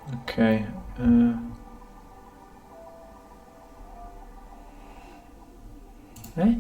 Okay. Eh?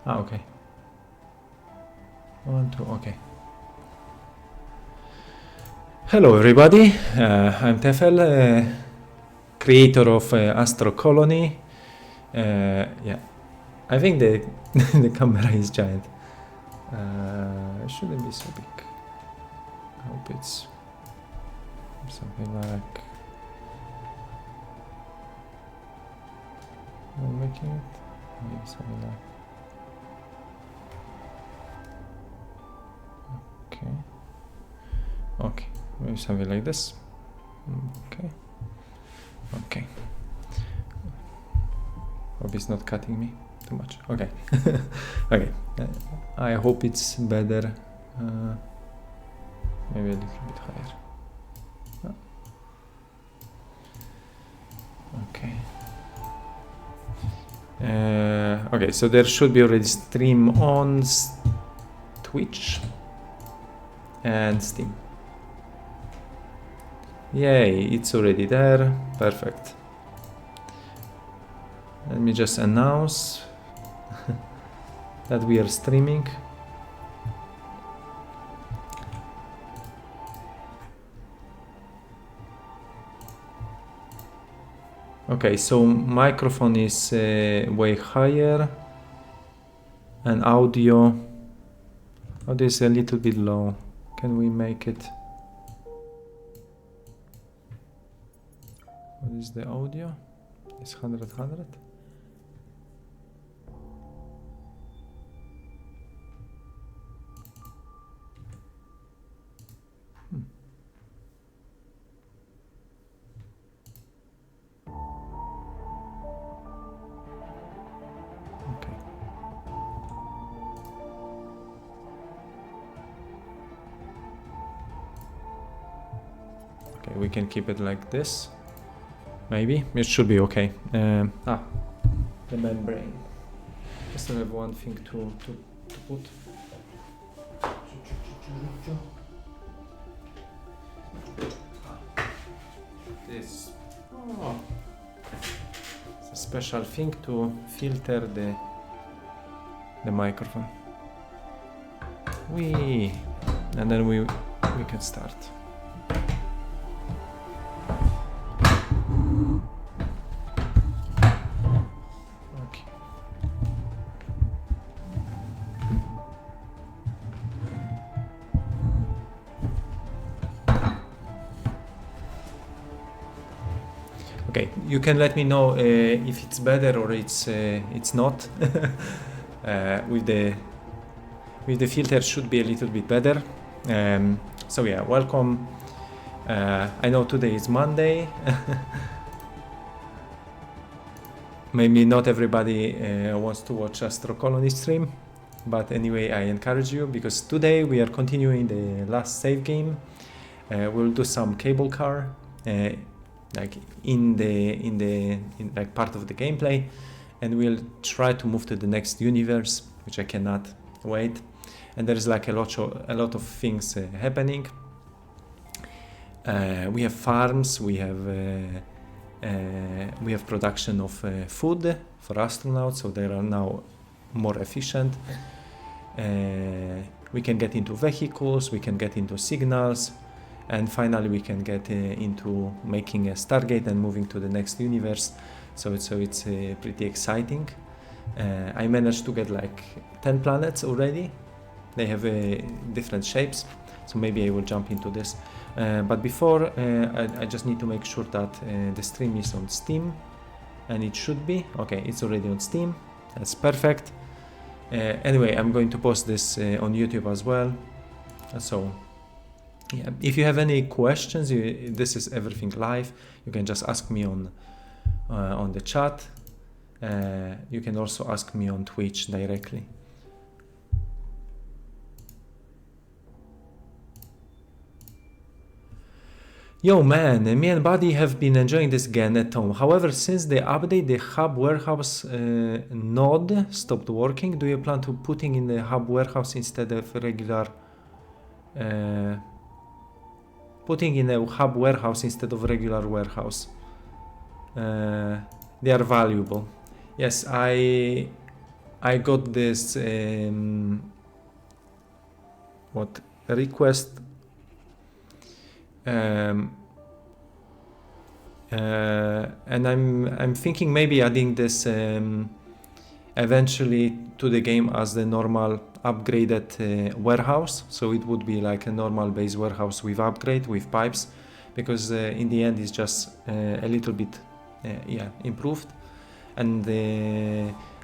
Ah, okay. 1, 2, okay. Hello everybody, I'm Tefel, creator of Astro Colony. Yeah, I think the the camera is giant. It shouldn't be so big. I hope it's something like... I'm making it? Maybe something like... Okay. Okay, maybe something like this. Okay. Okay. Hope it's not cutting me too much. Okay. Okay. I hope it's better. Maybe a little bit higher. Okay. Okay, so there should be already stream on Twitch and Steam. Yay, it's already there. Perfect. Let me just announce that we are streaming. Okay, so microphone is way higher and audio is a little bit low. Can we make it? What is the audio? It's 100. Okay. Okay, we can keep it like this. Maybe it should be okay. The membrane. I still have one thing to put. This. Oh. It's a special thing to filter the microphone. And then we can start. Okay, you can let me know if it's better or it's not. With the filter should be a little bit better. So yeah, welcome. I know today is Monday. Maybe not everybody wants to watch Astro Colony stream, but anyway, I encourage you because today we are continuing the last save game. We'll do some cable car. Like in like part of the gameplay, and we'll try to move to the next universe, which I cannot wait. And there's like a lot of things happening. We have farms, we have production of food for astronauts, so they are now more efficient. We can get into vehicles, we can get into signals. And finally, we can get into making a Stargate and moving to the next universe. So it's pretty exciting. I managed to get like 10 planets already. They have different shapes. So maybe I will jump into this. But before, I just need to make sure that the stream is on Steam. And it should be. Okay, it's already on Steam. That's perfect. Anyway, I'm going to post this on YouTube as well. So yeah, if you have any questions, this is everything live. You can just ask me on the chat. You can also ask me on Twitch directly. Yo man, me and Buddy have been enjoying this again at home. However, since the update, the hub warehouse node stopped working. Do you plan to putting in the hub warehouse instead of regular putting in a hub warehouse instead of regular warehouse? They are valuable. Yes, I got this request. And I'm thinking maybe adding this eventually to the game as the normal upgraded warehouse, so it would be like a normal base warehouse with upgrade with pipes, because in the end it's just a little bit improved, and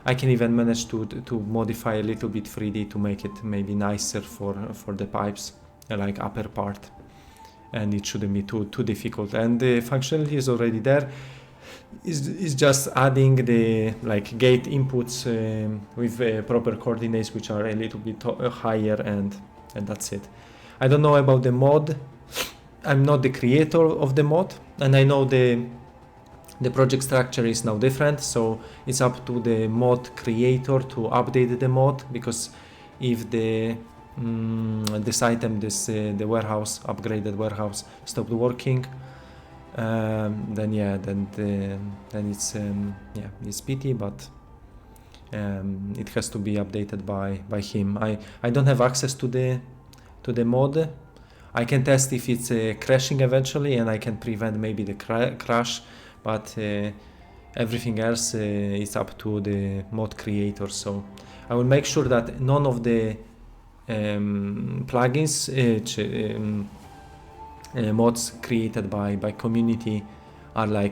I can even manage to modify a little bit 3D to make it maybe nicer for the pipes, like upper part. And it shouldn't be too difficult, and the functionality is already there. Is just adding the gate inputs with proper coordinates, which are a little bit higher, and that's it. I don't know about the mod. I'm not the creator of the mod, and I know the project structure is now different, so it's up to the mod creator to update the mod, because if this item, the warehouse, upgraded warehouse, stopped working, then it's it's pity, but it has to be updated by him. I don't have access to the mod. I can test if it's crashing eventually, and I can prevent maybe the crash, but everything else is up to the mod creator. So I will make sure that none of the plugins, mods created by community are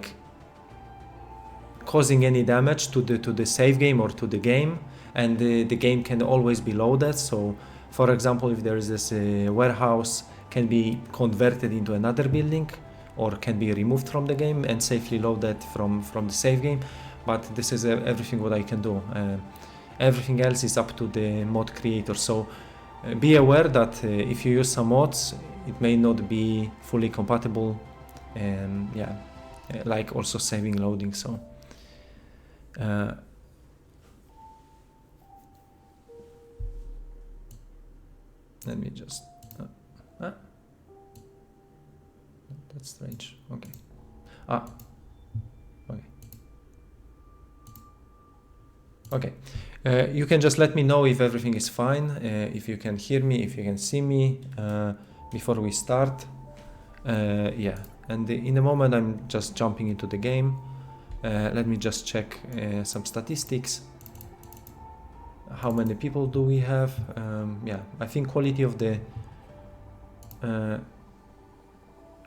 causing any damage to the save game or to the game, and the game can always be loaded. So for example, if there is this warehouse, can be converted into another building, or can be removed from the game and safely loaded from the save game. But this is everything what I can do. Everything else is up to the mod creator. So be aware that if you use some mods, it may not be fully compatible, and like also saving loading. So let me just that's strange. Okay. Okay. You can just let me know if everything is fine, if you can hear me, if you can see me before we start. And in a moment I'm just jumping into the game. Let me just check some statistics. How many people do we have? I think quality of the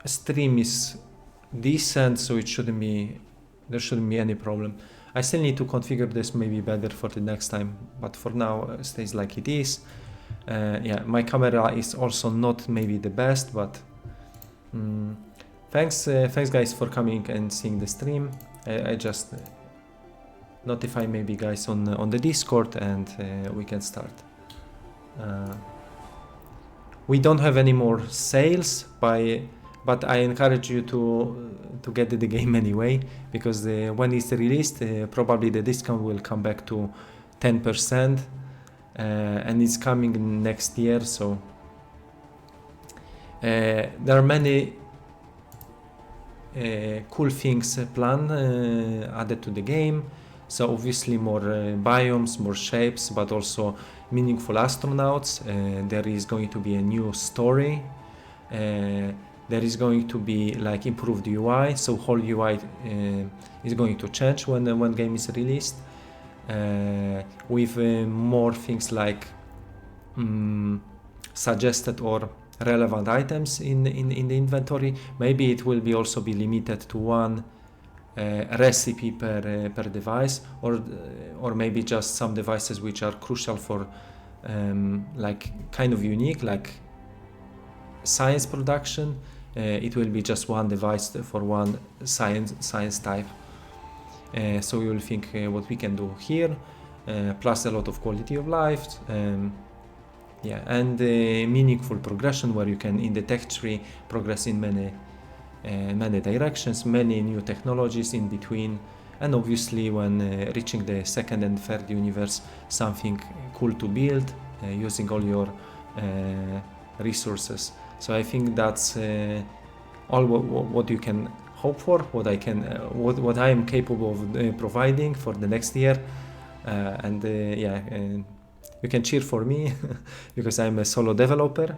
stream is decent, so there shouldn't be any problem. I still need to configure this maybe better for the next time, but for now it stays like it is. My camera is also not maybe the best, but thanks guys for coming and seeing the stream. I just notify maybe guys on the Discord, and we can start. We don't have any more sales but I encourage you to get the game anyway, because when it's released, probably the discount will come back to 10%, and it's coming next year. So there are many cool things planned added to the game. So obviously more biomes, more shapes, but also meaningful astronauts. There is going to be a new story. There is going to be improved UI, so whole UI is going to change when game is released, with more things like suggested or relevant items in the inventory. Maybe it will also be limited to one recipe per device, or maybe just some devices which are crucial for kind of unique, like science production, it will be just one device for one science type. So you will think what we can do here, plus a lot of quality of life, yeah, and meaningful progression where you can in the tech tree progress in many directions, many new technologies in between, and obviously when reaching the second and third universe, something cool to build using all your resources. So I think that's all what you can hope for, what I am capable of providing for the next year, and you can cheer for me because I'm a solo developer.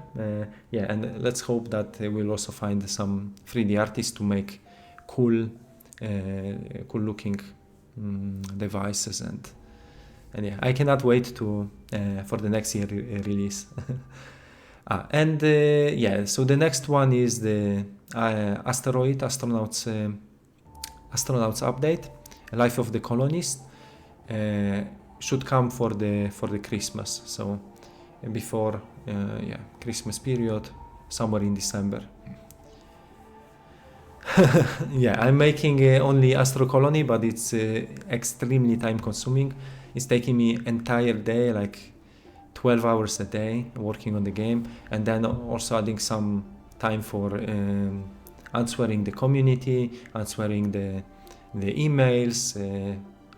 Yeah, and let's hope that we'll also find some 3D artists to make cool looking devices, and yeah, I cannot wait to for the next year release. Yeah, so the next one is the astronauts update, Life of the Colonist. Should come for the Christmas, so before Christmas period, somewhere in December. Yeah, I'm making only Astro Colony, but it's extremely time consuming. It's taking me entire day, like 12 hours a day working on the game, and then also adding some time for answering the community, answering the emails,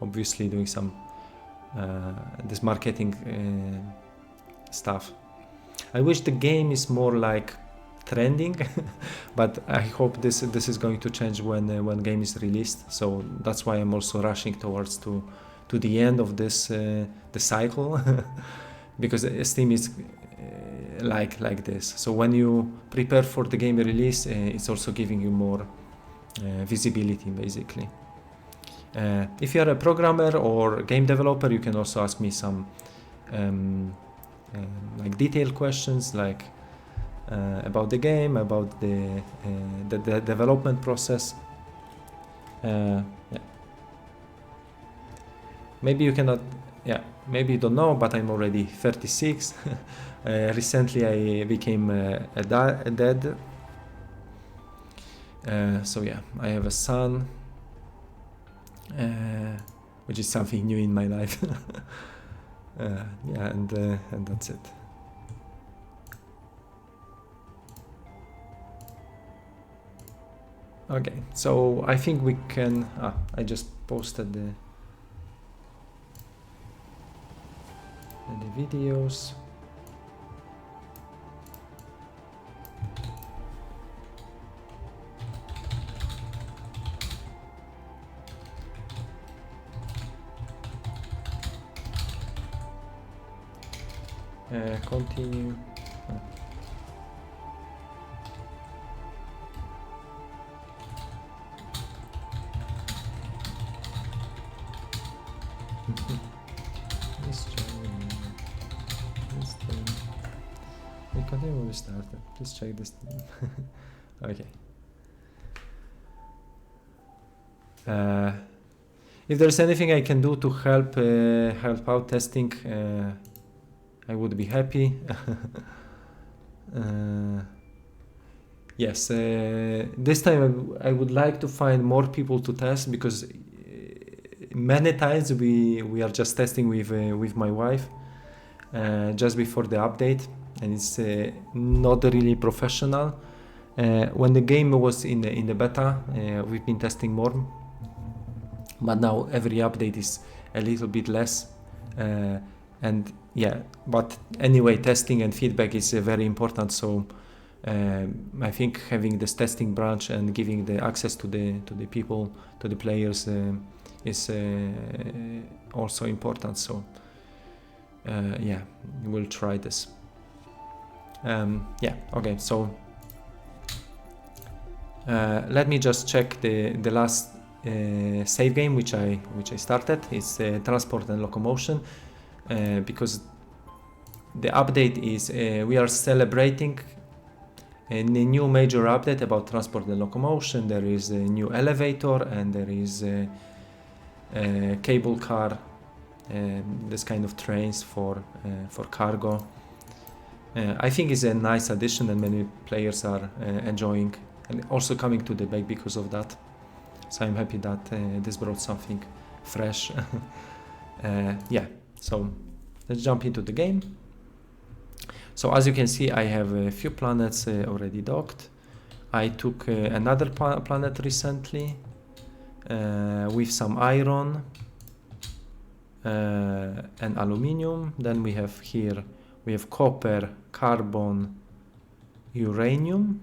obviously doing some this marketing stuff. I wish the game is more like trending, but I hope this is going to change when game is released. So that's why I'm also rushing towards to the end of this the cycle, because Steam is like this. So when you prepare for the game release, it's also giving you more visibility, basically. If you're a programmer or game developer, you can also ask me some like detailed questions, like about the game, about the development process. Yeah. Maybe you cannot. Yeah, maybe you don't know, but I'm already 36. Recently, I became a dad. So yeah, I have a son. Which is something new in my life. Yeah, and that's it. Okay, so I think we can. I just posted the videos. Continue. We continue when we started. Please check this. Okay. If there's anything I can do to help out testing, I would be happy. Yes, this time I would like to find more people to test, because many times we are just testing with my wife just before the update, and it's not really professional. When the game was in the beta, we've been testing more, but now every update is a little bit less. And yeah, but anyway, testing and feedback is very important. So I think having this testing branch and giving the access to the people, to the players, is also important. So yeah, we'll try this. Yeah, okay. So let me just check the last save game which I started. It's Transport and Locomotion. Because the update is we are celebrating a new major update about Transport and Locomotion. There is a new elevator, and there is a cable car, this kind of trains for cargo. I think it's a nice addition, and many players are enjoying and also coming to the bake because of that. So I'm happy that this brought something fresh. Yeah, so let's jump into the game. So as you can see, I have a few planets already docked. I took another planet recently with some iron and aluminium. Then we have here, we have copper, carbon, uranium,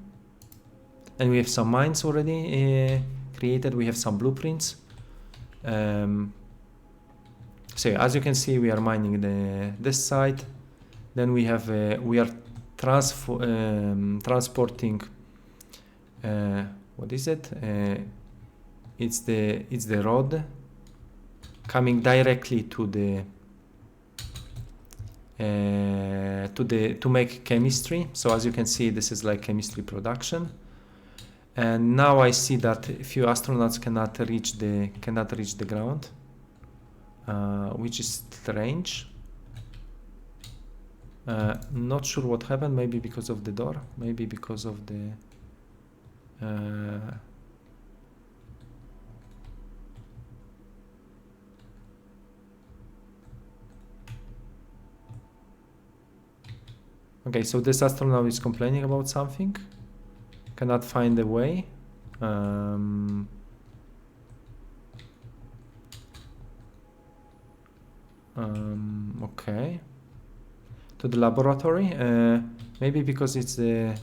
and we have some mines already created. We have some blueprints. So yeah, as you can see, we are mining this side. Then we have we are transporting. What is it? It's the rod coming directly to make chemistry. So as you can see, this is like chemistry production. And now I see that a few astronauts cannot reach the ground, which is strange. Not sure what happened. Maybe because of the door. Maybe because of the. Okay, so this astronaut is complaining about something. Cannot find a way. Okay. To the laboratory. Maybe because it's the.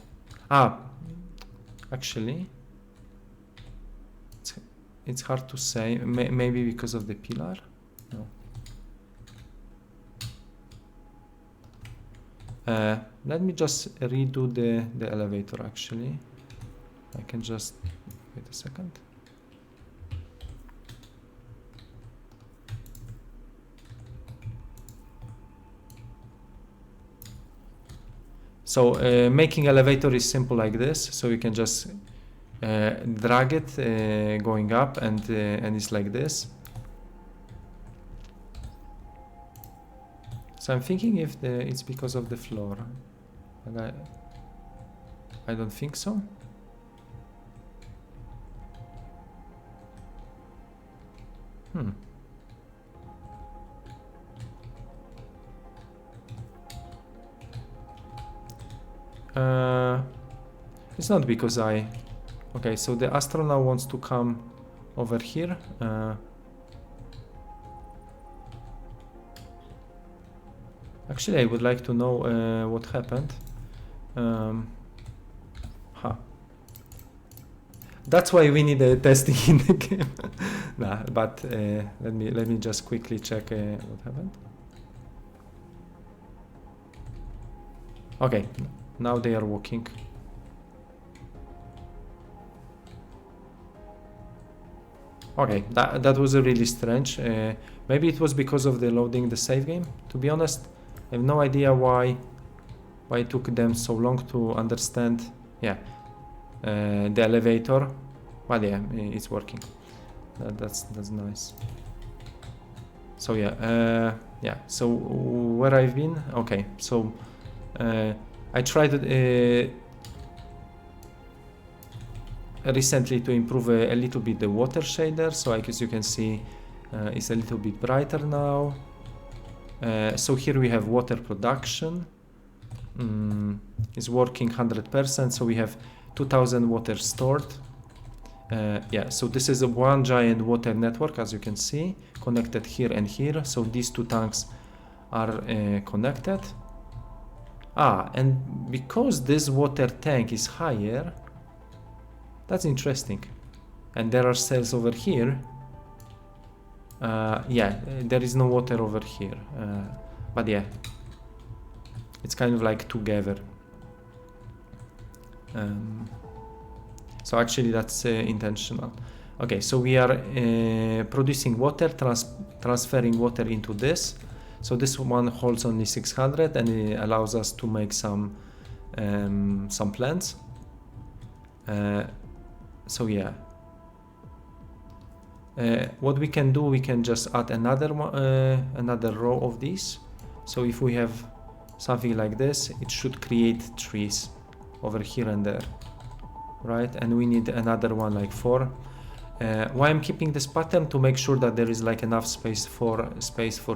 Actually, it's hard to say. Maybe because of the pillar. No. Let me just redo the elevator. Actually, I can just wait a second. So making elevator is simple like this. So you can just drag it going up, and it's like this. So I'm thinking if it's because of the floor, but I don't think so. It's not because okay, so the astronaut wants to come over here. Actually, I would like to know what happened. That's why we need testing in the game. Nah, but let me just quickly check what happened. Okay, now they are walking. Okay, that was really strange. Maybe it was because of the loading the save game. To be honest, I have no idea why it took them so long to understand. Yeah, the elevator. But yeah, it's working. That's nice. So yeah, yeah. So where I've been? Okay, so I tried recently to improve a little bit the water shader. So I guess you can see it's a little bit brighter now. So here we have water production. It's working 100%. So we have 2000 water stored. Yeah, so this is a one giant water network, as you can see, connected here and here. So these two tanks are connected. And because this water tank is higher, that's interesting. And there are cells over here. Yeah, there is no water over here. But yeah, it's kind of like together. So actually that's intentional. Okay, so we are producing water, transferring water into this. So this one holds only 600, and it allows us to make some plants. So yeah, what we can do, we can just add another row of these. So if we have something like this, it should create trees over here and there, right? And we need another one like 4. Why I'm keeping this pattern? To make sure that there is like enough space for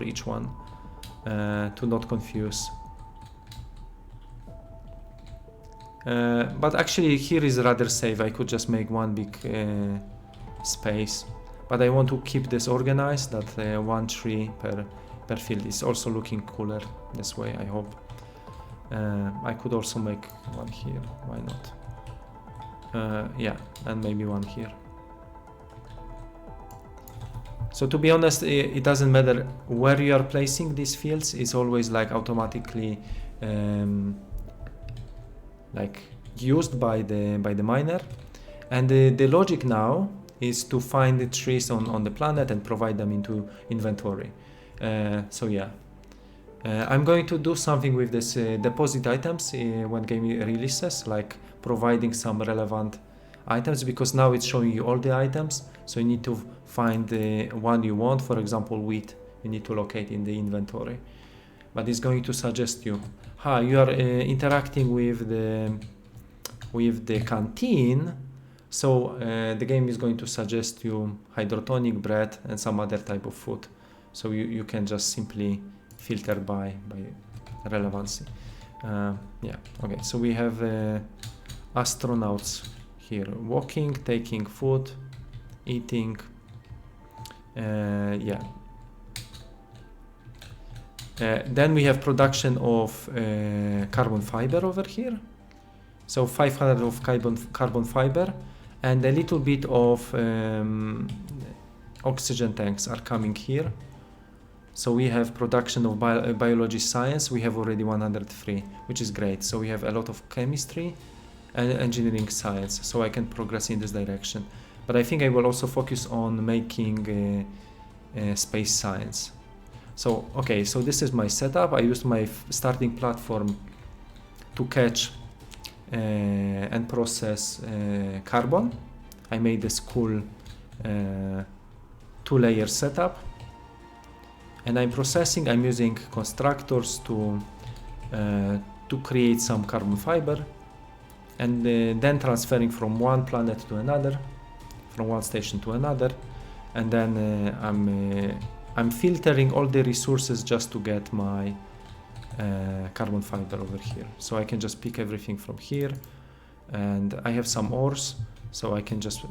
each one, to not confuse. But actually here is rather safe. I could just make one big space, but I want to keep this organized, that one tree per field is also looking cooler this way, I hope. I could also make one here, why not? Yeah, and maybe one here. So to be honest, it doesn't matter where you are placing these fields, it's always like automatically like used by the miner. And the logic now is to find the trees on the planet and provide them into inventory. So yeah, I'm going to do something with this deposit items when game releases, like providing some relevant items, because now it's showing you all the items, so you need to find the one you want. For example, wheat, you need to locate in the inventory, but it's going to suggest you, you are interacting with the canteen, so the game is going to suggest you hydrotonic, bread, and some other type of food, so you can just simply filter by relevancy. Yeah, okay, so we have astronauts here, walking, taking food, eating, yeah. Then we have production of carbon fiber over here, so 500 of carbon fiber, and a little bit of oxygen tanks are coming here. So we have production of biology science, we have already 103, which is great. So we have a lot of chemistry and engineering science, so I can progress in this direction. But I think I will also focus on making space science. So okay, so this is my setup. I used my starting platform to catch and process carbon. I made this cool 2-layer setup, and I'm processing. I'm using constructors to create some carbon fiber, and then transferring from one planet to another, from one station to another, and then I'm filtering all the resources just to get my carbon fiber over here. So I can just pick everything from here, and I have some ores, so I can just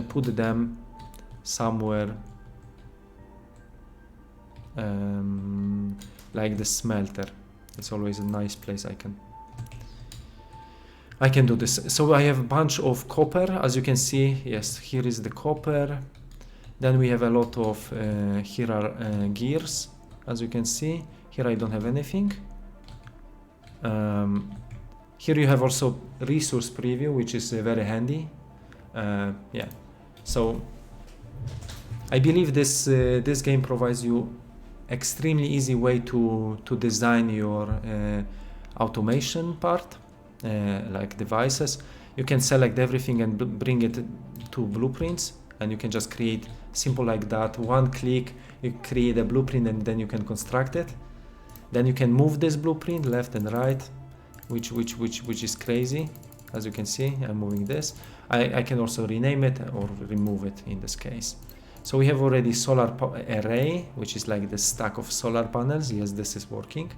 put them somewhere like the smelter. It's always a nice place I can do this. So I have a bunch of copper, as you can see. Yes, here is the copper. Then we have a lot of here are gears, as you can see. Here I don't have anything. Here you have also resource preview, which is very handy. Yeah, so I believe this game provides you extremely easy way to design your automation part, like devices. You can select everything and bring it to blueprints, and you can just create simple like that. One click, you create a blueprint, and then you can construct it. Then you can move this blueprint left and right, which is crazy. As you can see, I'm moving this. I can also rename it or remove it in this case. So we have already solar array, which is like the stack of solar panels. Yes, this is working.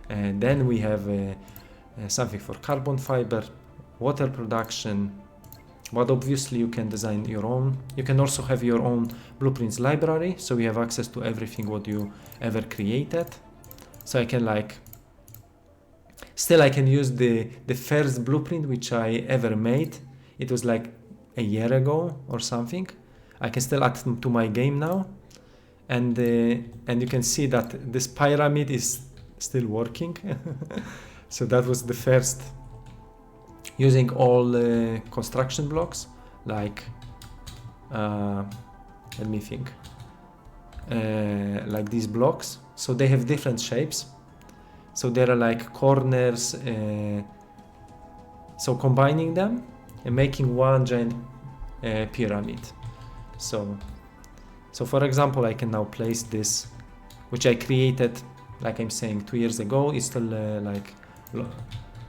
And then we have something for carbon fiber, water production, but obviously you can design your own. You can also have your own blueprints library, so you have access to everything what you ever created. So I can I can use the first blueprint which I ever made. It was like a year ago or something. I can still add them to my game now, and you can see that this pyramid is still working. So that was the first, using all construction blocks, like let me think, like these blocks. So they have different shapes, so there are like corners, so combining them and making one giant pyramid. So for example, I can now place this, which I created like I'm saying, 2 years ago. It's still like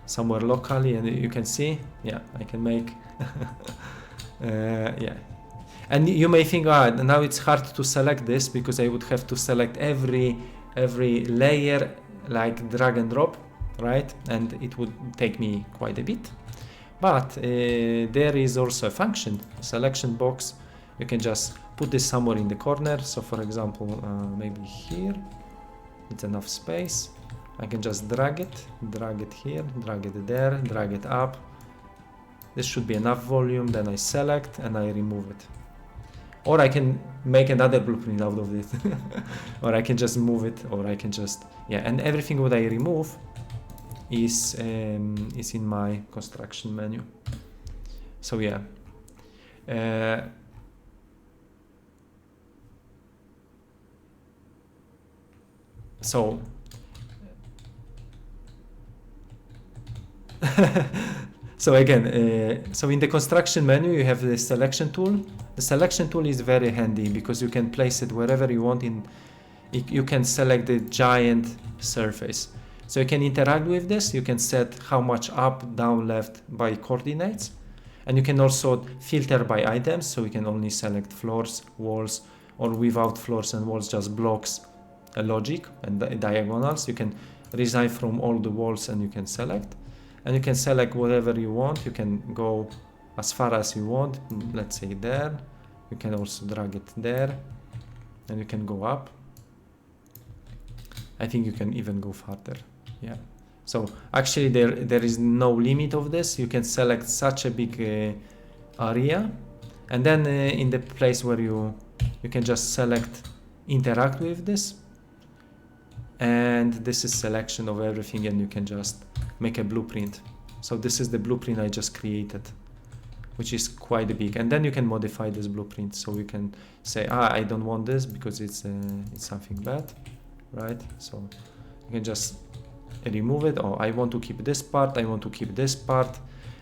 somewhere locally, and you can see, yeah, I can make yeah. And you may think, now it's hard to select this because I would have to select every layer, like drag and drop, right? And it would take me quite a bit. But there is also a function, selection box. You can just put this somewhere in the corner. So for example, maybe here, it's enough space. I can just drag it here, drag it there, drag it up. This should be enough volume, then I select and I remove it. Or I can make another blueprint out of it. Or I can just move it, or I can just, yeah, and everything what I remove is in my construction menu. So yeah. So so again, so in the construction menu you have the selection tool. The selection tool is very handy because you can place it wherever you want. You can select the giant surface, so you can interact with this. You can set how much up, down, left by coordinates, and you can also filter by items, so you can only select floors, walls, or without floors and walls, just blocks, logic and diagonals. You can resign from all the walls and you can select. And you can select whatever you want. You can go as far as you want, let's say there. You can also drag it there, and you can go up. I think you can even go farther. Yeah. So actually there is no limit of this. You can select such a big area, and then in the place where you can just select interact with this, and this is selection of everything, and you can just make a blueprint. So this is the blueprint I just created, which is quite big, and then you can modify this blueprint. So you can say, I don't want this because it's something bad, right? So you can just remove it, or I want to keep this part, I want to keep this part.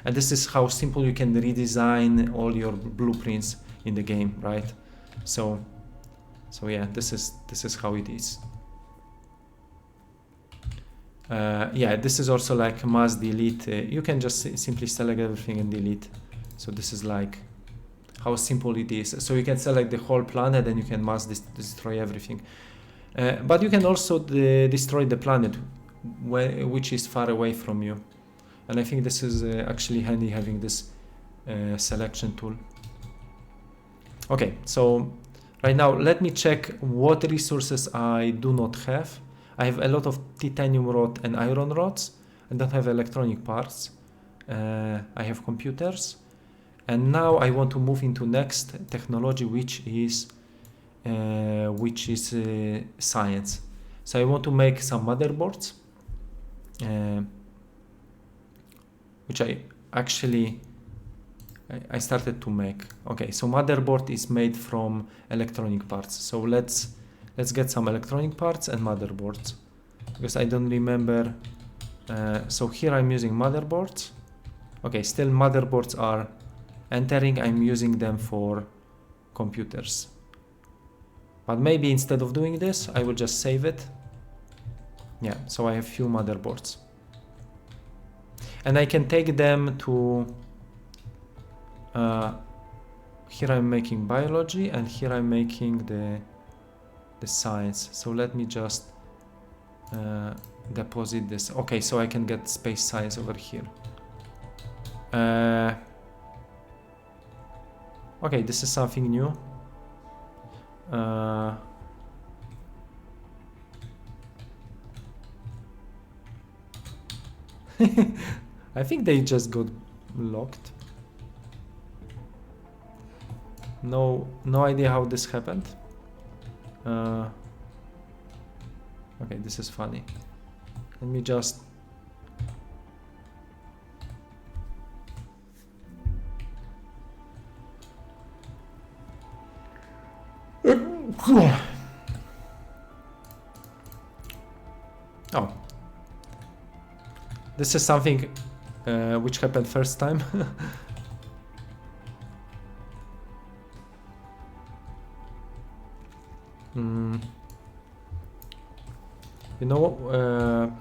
And this is how simple you can redesign all your blueprints in the game, right? So yeah, this is how it is. Yeah, this is also like mass delete. You can just simply select everything and delete. So this is like how simple it is. So you can select the whole planet and you can mass destroy everything. But you can also destroy the planet which is far away from you. And I think this is actually handy, having this selection tool. Okay, so right now let me check what resources I do not have. I have a lot of titanium rod and iron rods. I don't have electronic parts. I have computers. And now I want to move into next technology, which is science. So I want to make some motherboards, which I started to make. Okay, so motherboard is made from electronic parts. So let's get some electronic parts and motherboards, because I don't remember. So here I'm using motherboards. Okay, still motherboards are entering. I'm using them for computers. But maybe instead of doing this, I will just save it. Yeah, so I have few motherboards. And I can take them to... here I'm making biology, and here I'm making the science. So let me just deposit this. Okay, so I can get space science over here. Okay, this is something new. I think they just got locked. No idea how this happened. Okay, this is funny. Let me just... Oh, this is something which happened first time. You know,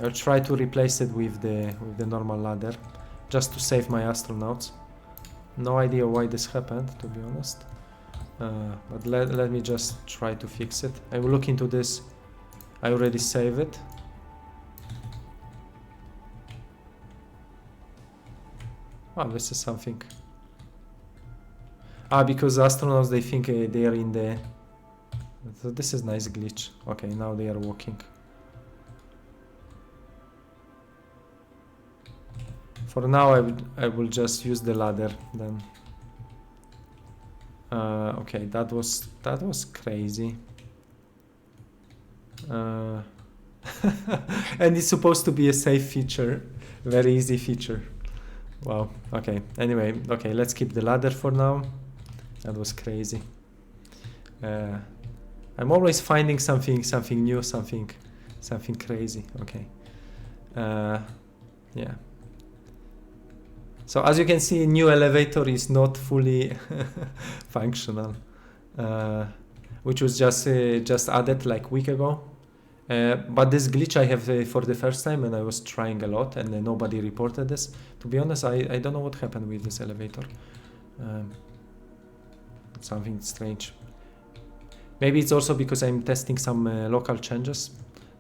I'll try to replace it with the normal ladder, just to save my astronauts. No idea why this happened, to be honest. But let me just try to fix it. I will look into this. I already saved it. Oh, this is something. Ah, because astronauts, they think they are in the... So this is nice glitch. Okay, now they are walking. For now, I will just use the ladder then. Okay, that was crazy. And it's supposed to be a safe feature, very easy feature. Wow. Okay. Anyway, okay, let's keep the ladder for now. That was crazy. I'm always finding something new, something crazy. Okay. Yeah. So as you can see, new elevator is not fully functional, which was just added like a week ago. But this glitch I have for the first time, and I was trying a lot, and nobody reported this. To be honest, I don't know what happened with this elevator. Something strange. Maybe it's also because I'm testing some local changes.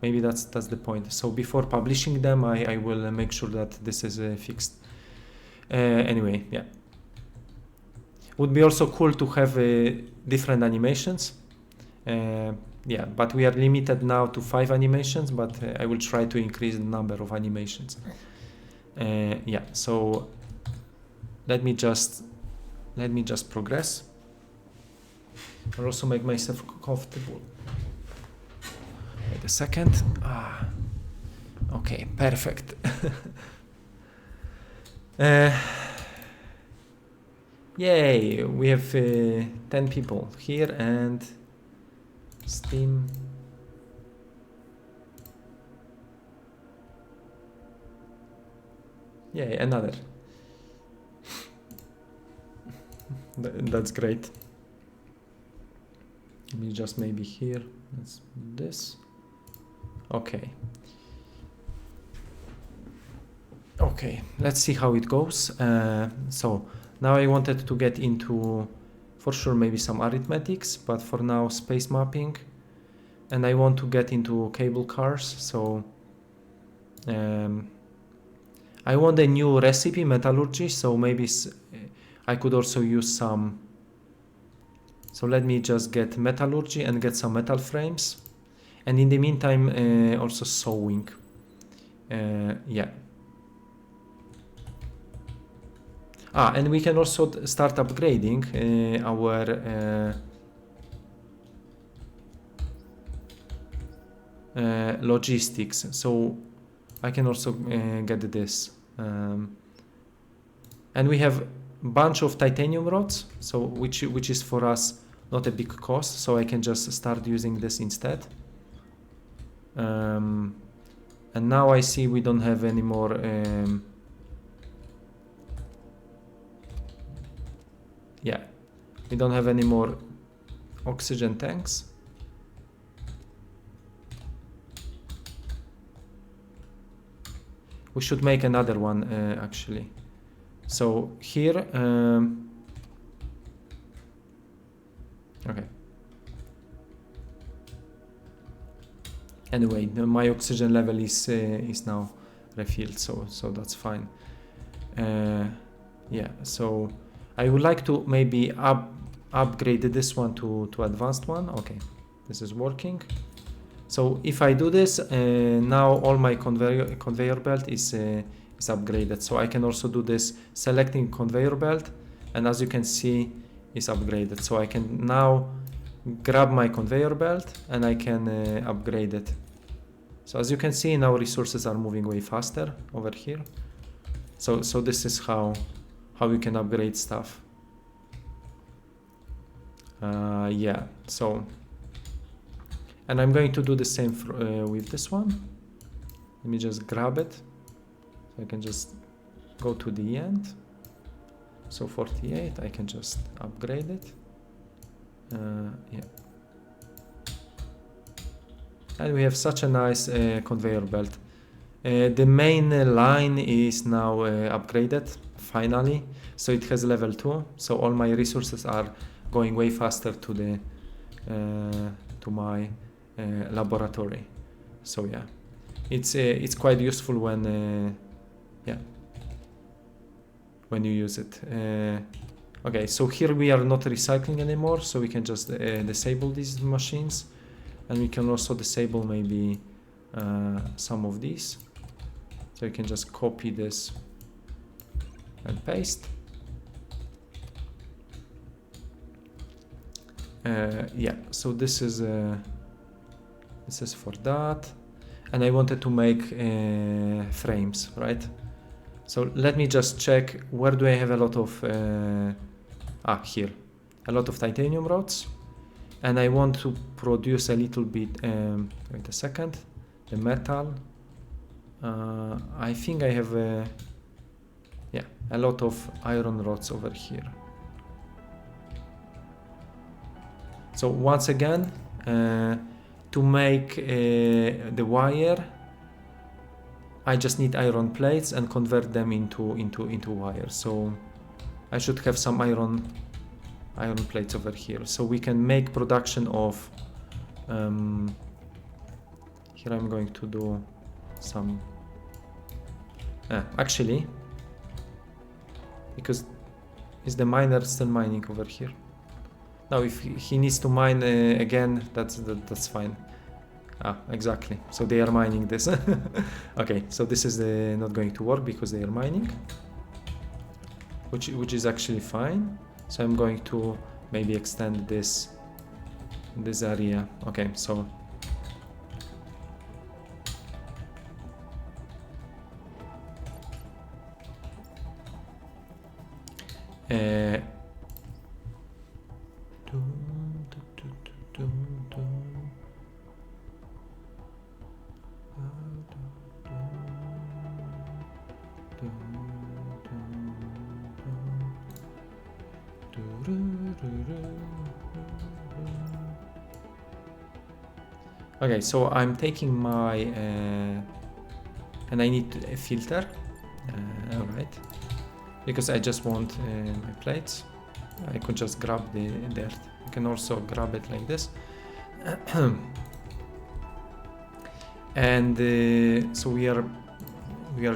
Maybe that's the point. So before publishing them, I will make sure that this is fixed. Anyway, yeah. Would be also cool to have different animations. Yeah, but we are limited now to 5 animations, but I will try to increase the number of animations. Yeah, so let me just progress. I'll also make myself comfortable. Wait a second. Okay, perfect. Yay, we have 10 people here and Steam. Yay, another. That's great. Let me just maybe here. Let's do this. Okay. Okay, let's see how it goes. So now I wanted to get into, for sure, maybe some arithmetics, but for now space mapping, and I want to get into cable cars. So I want a new recipe, metallurgy, so maybe I could also use some. So let me just get metallurgy and get some metal frames, and in the meantime also sewing. Yeah. And we can also start upgrading our logistics. So I can also get this. And we have a bunch of titanium rods, so which is for us not a big cost. So I can just start using this instead. And now I see we don't have any more. Yeah, we don't have any more oxygen tanks. We should make another one actually. So here, okay. Anyway, my oxygen level is now refilled, so that's fine. Yeah, so I would like to maybe upgrade this one to advanced one. Okay, this is working. So if I do this, now all my conveyor belt is upgraded. So I can also do this selecting conveyor belt, and as you can see, is upgraded. So I can now grab my conveyor belt and I can upgrade it. So as you can see, now resources are moving way faster over here. So this is how you can upgrade stuff. Yeah, so, and I'm going to do the same with this one. Let me just grab it. So I can just go to the end. So 48, I can just upgrade it. Yeah. And we have such a nice conveyor belt. The main line is now upgraded finally, so it has level 2, so all my resources are going way faster to the to my laboratory. So yeah, it's quite useful when yeah, when you use it. Okay, so here we are not recycling anymore, so we can just disable these machines, and we can also disable maybe some of these. So you can just copy this and paste. Yeah, so this is for that, and I wanted to make frames, right? So let me just check, where do I have a lot of here, a lot of titanium rods, and I want to produce a little bit. Wait a second, the metal. I think I have a lot of iron rods over here. So once again, to make the wire, I just need iron plates and convert them into wire. So I should have some iron plates over here, so we can make production of. Here I'm going to do some. Actually, because is the miner still mining over here? Now, if he needs to mine again, that's fine. Exactly. So they are mining this. Okay, so this is not going to work because they are mining, which is actually fine. So I'm going to maybe extend this area. Okay, so. Okay, so I'm taking my and I need a filter. All right, because I just want my plates. I could just grab the dirt. You can also grab it like this. And so we are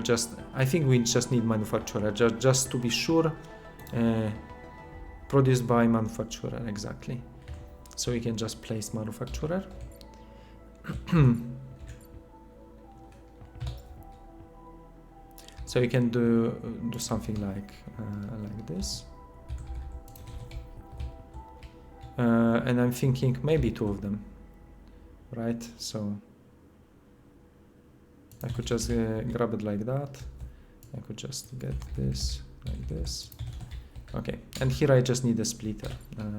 just. I think we just need manufacturer just to be sure. Produced by manufacturer, exactly. So we can just place manufacturer. So you can do something like this. And I'm thinking maybe 2 of them, right? So I could just grab it like that. I could just get this like this. Okay, and here I just need a splitter.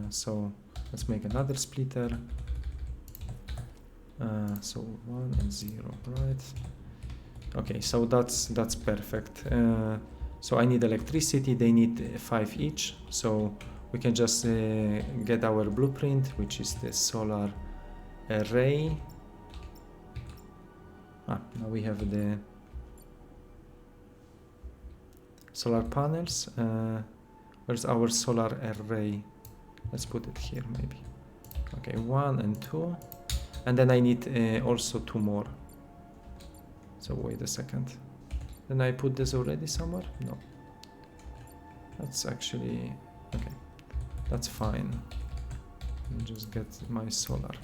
So let's make another splitter. So 1 and 0, right? Okay, so that's perfect. So I need electricity. They need 5 each. So we can just get our blueprint, which is the solar array. Now we have the solar panels. Where's our solar array? Let's put it here maybe. Okay, 1 and 2. And then I need also 2 more. So wait a second. Then I put this already somewhere? No. That's actually... okay. That's fine. I'll just get my solar.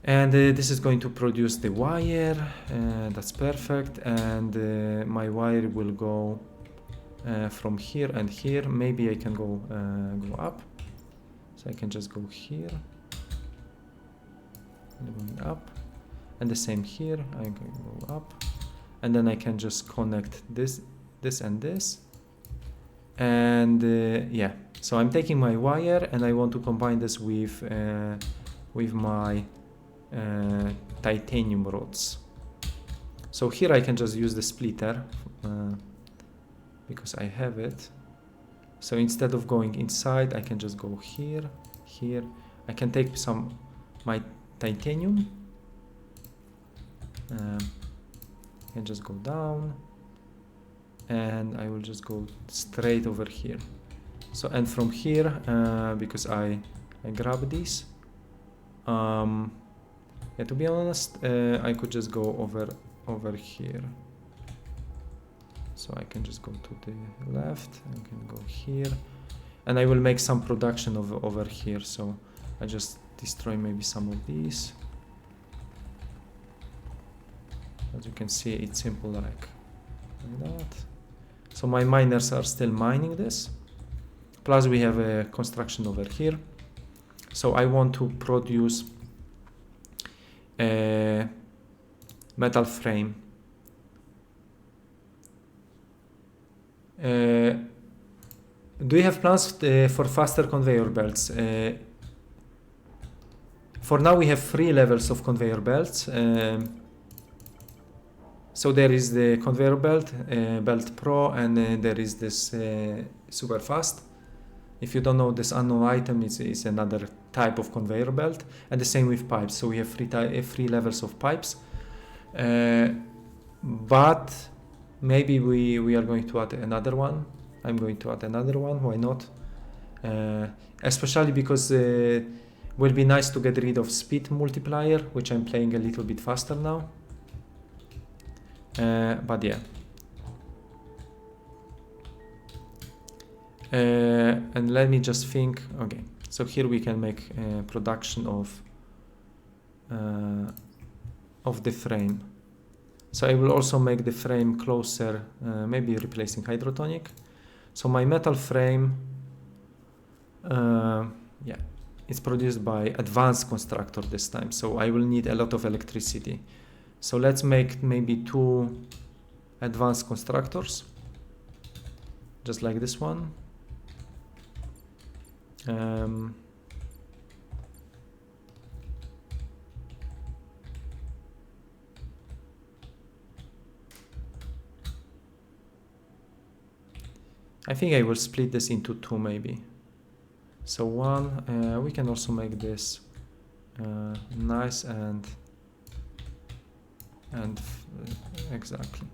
And this is going to produce the wire. That's perfect. And my wire will go from here and here. Maybe I can go up. So I can just go here. And going up. And the same here. I'm going to go up. And then I can just connect this and this. And yeah. So I'm taking my wire and I want to combine this with my titanium rods. So here I can just use the splitter because I have it. So instead of going inside, I can just go here, here. I can take some my titanium. And just go down, and I will just go straight over here. So, and from here, because I grab these, yeah, to be honest, I could just go over here. So I can just go to the left, I can go here, and I will make some production over here. So I just destroy maybe some of these. As you can see, it's simple like that. So my miners are still mining this. Plus we have a construction over here. So I want to produce a metal frame. Do you have plans for faster conveyor belts? For now we have 3 levels of conveyor belts. So there is the conveyor belt, belt pro, and there is this super fast. If you don't know, this unknown item is another type of conveyor belt, and the same with pipes. So we have 3 levels of pipes, but maybe we are going to add another one. I'm going to add another one. Why not? Especially because it will be nice to get rid of speed multiplier, which I'm playing a little bit faster now. But yeah, and let me just think. Okay, so here we can make production of the frame. So I will also make the frame closer, maybe replacing hydrotonic. So my metal frame, yeah, it's produced by advanced constructor this time. So I will need a lot of electricity. So let's make maybe 2 advanced constructors, just like this one. I think I will split this into 2 maybe. So 1, we can also make this nice and exactly.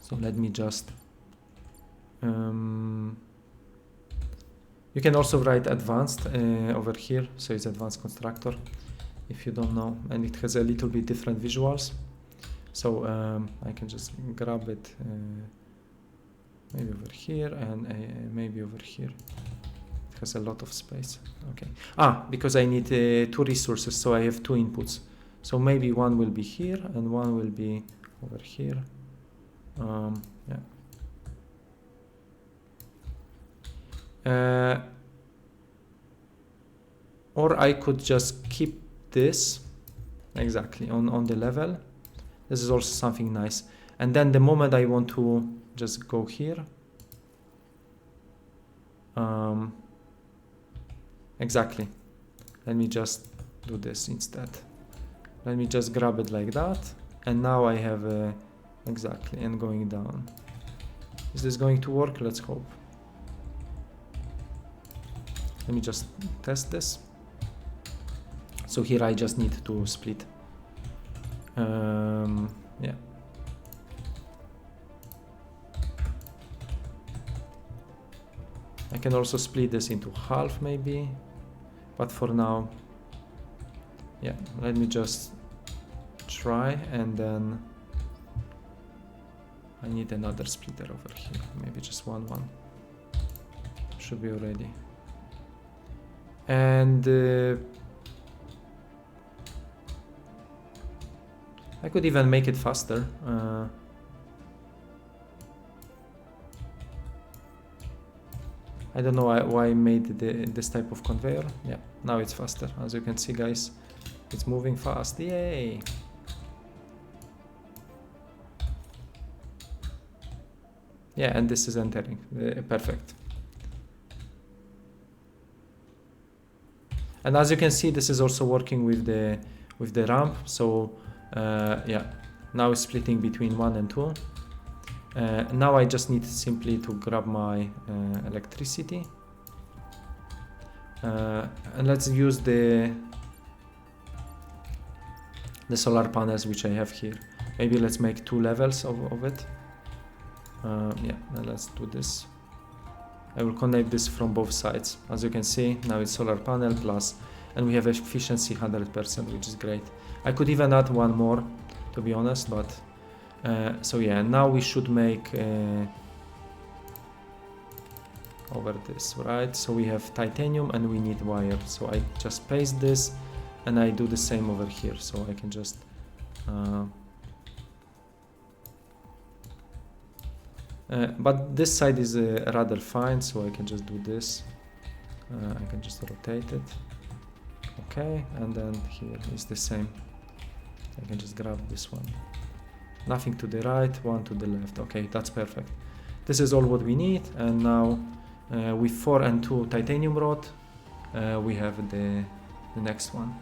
So let me just you can also write advanced over here, so it's advanced constructor if you don't know, and it has a little bit different visuals. So I can just grab it maybe over here and maybe over here. It has a lot of space. Okay. Because I need 2 resources, so I have 2 inputs. So maybe one will be here and one will be over here. Yeah. Or I could just keep this exactly on the level. This is also something nice. And then the moment I want to just go here, exactly. Let me just do this instead. Let me just grab it like that, and now I have exactly, and going down. Is this going to work? Let's hope. Let me just test this. So here I just need to split. Yeah. I can also split this into half maybe, but for now, yeah, let me just try, and then I need another splitter over here, maybe just one should be already. And I could even make it faster. I don't know why I made this type of conveyor. Yeah, now it's faster. As you can see, guys, it's moving fast. Yay! Yeah, and this is entering. Perfect. And as you can see, this is also working with the ramp. So yeah, now it's splitting between 1 and 2. Now I just need simply to grab my electricity, And let's use the solar panels which I have here. Maybe let's make 2 levels of it. Yeah, and let's do this. I will connect this from both sides. As you can see, now it's solar panel plus, and we have efficiency 100%, which is great. I could even add one more, to be honest, but so yeah, now we should make over this, right? So we have titanium and we need wire. So I just paste this and I do the same over here. So I can just but this side is rather fine, so I can just do this. I can just rotate it. Okay, and then here is the same. I can just grab this one. Nothing to the right, one to the left. Okay, that's perfect. This is all what we need, and now with 4 and 2 titanium rod, we have the next one.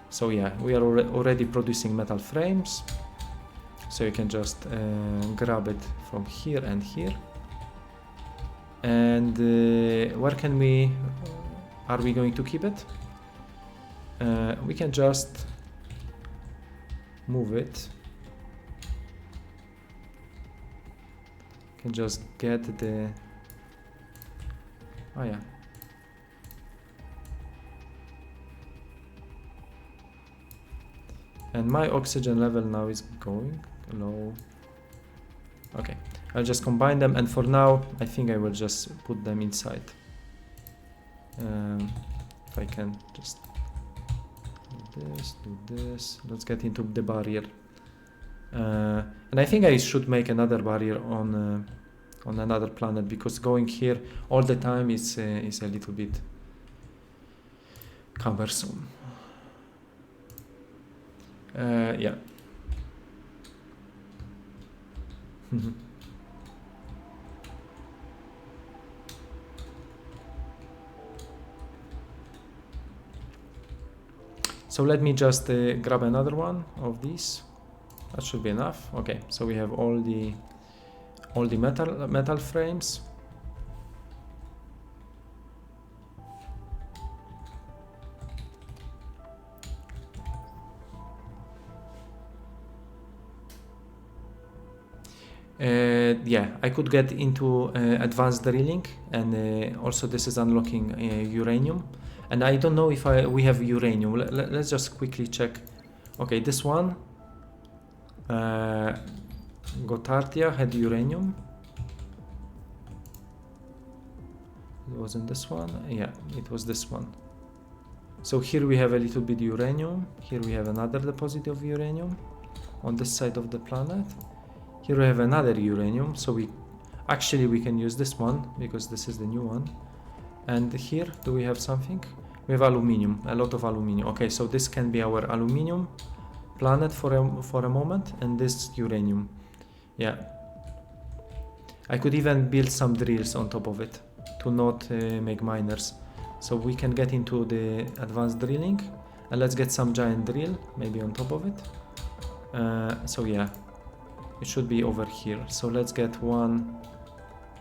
So yeah, we are already producing metal frames. So you can just grab it from here and here. And where can we, are we going to keep it? We can just move it. Can just get the, oh yeah. And my oxygen level now is going low. Okay, I'll just combine them, and for now I think I will just put them inside. If I can just do this, let's get into the barrier. And I think I should make another barrier on another planet, because going here all the time is a little bit cumbersome. Yeah. So let me just grab another one of these. That should be enough. Okay, so we have all the metal frames. Yeah, I could get into advanced drilling, and also this is unlocking uranium. And I don't know if we have uranium. Let's just quickly check. Okay, this one, Gotardia had uranium. It wasn't this one. Yeah, it was this one. So here we have a little bit uranium. Here we have another deposit of uranium on this side of the planet. Here we have another uranium, so we can use this one because this is the new one. And here, do we have something? We have aluminium, a lot of aluminium. Okay, so this can be our aluminium planet for a moment, and this uranium. Yeah. I could even build some drills on top of it to not make miners. So we can get into the advanced drilling, and let's get some giant drill, maybe on top of it. So yeah. It should be over here. So let's get one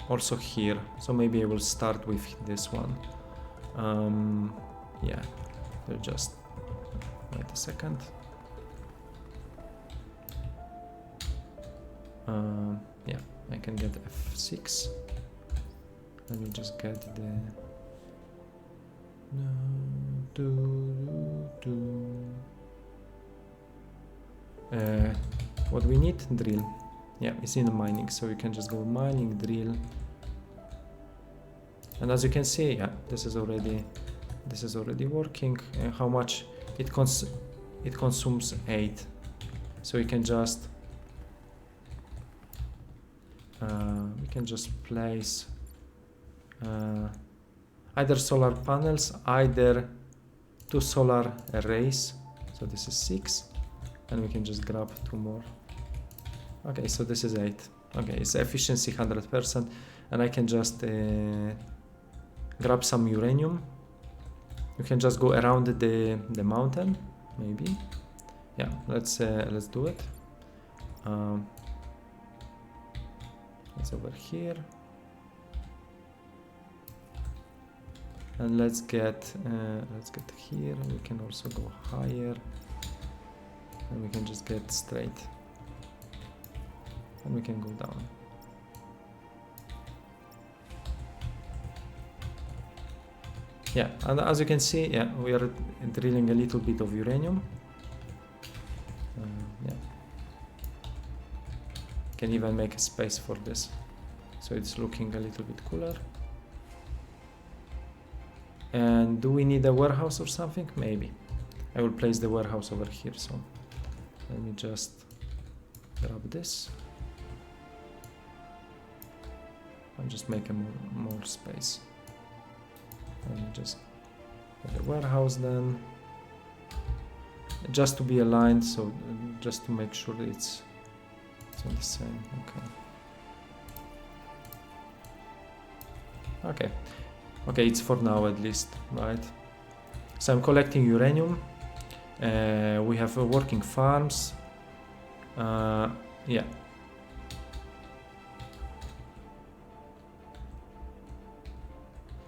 also here. So maybe I will start with this one. Yeah, we'll just wait a second. Yeah, I can get F6. Let me just get the what we need? Drill. Yeah, it's in the mining, so you can just go mining, drill. And as you can see, yeah, this is already working. How much it consumes 8. So you can just we can just place either solar panels, either 2 solar arrays. So this is 6. And we can just grab 2 more. Okay, so this is 8. Okay, it's efficiency 100%, and I can just grab some uranium. You can just go around the mountain, maybe. Yeah, let's do it. It's over here. And let's get here. We can also go higher, and we can just get straight, and we can go down. Yeah, and as you can see, yeah, we are drilling a little bit of uranium. Yeah, can even make a space for this, so it's looking a little bit cooler. And do we need a warehouse or something? Maybe. I will place the warehouse over here, so let me just grab this and just make a more space. Let me just get the warehouse then, just to be aligned, so just to make sure that it's on the same. Okay, it's for now at least, right? So I'm collecting uranium. We have working farms. Yeah.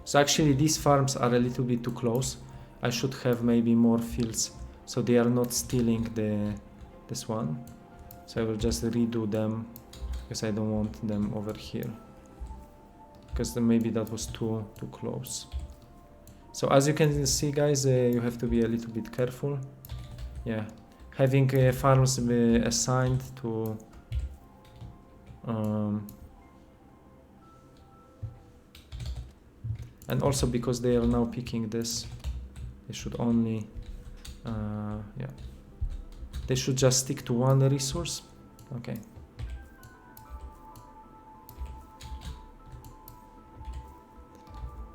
So actually these farms are a little bit too close. I should have maybe more fields so they are not stealing this one. So I will just redo them because I don't want them over here, because then maybe that was too close. So as you can see, guys, you have to be a little bit careful. Yeah, having farms assigned to and also because they are now picking this, they should only yeah, they should just stick to one resource. Okay.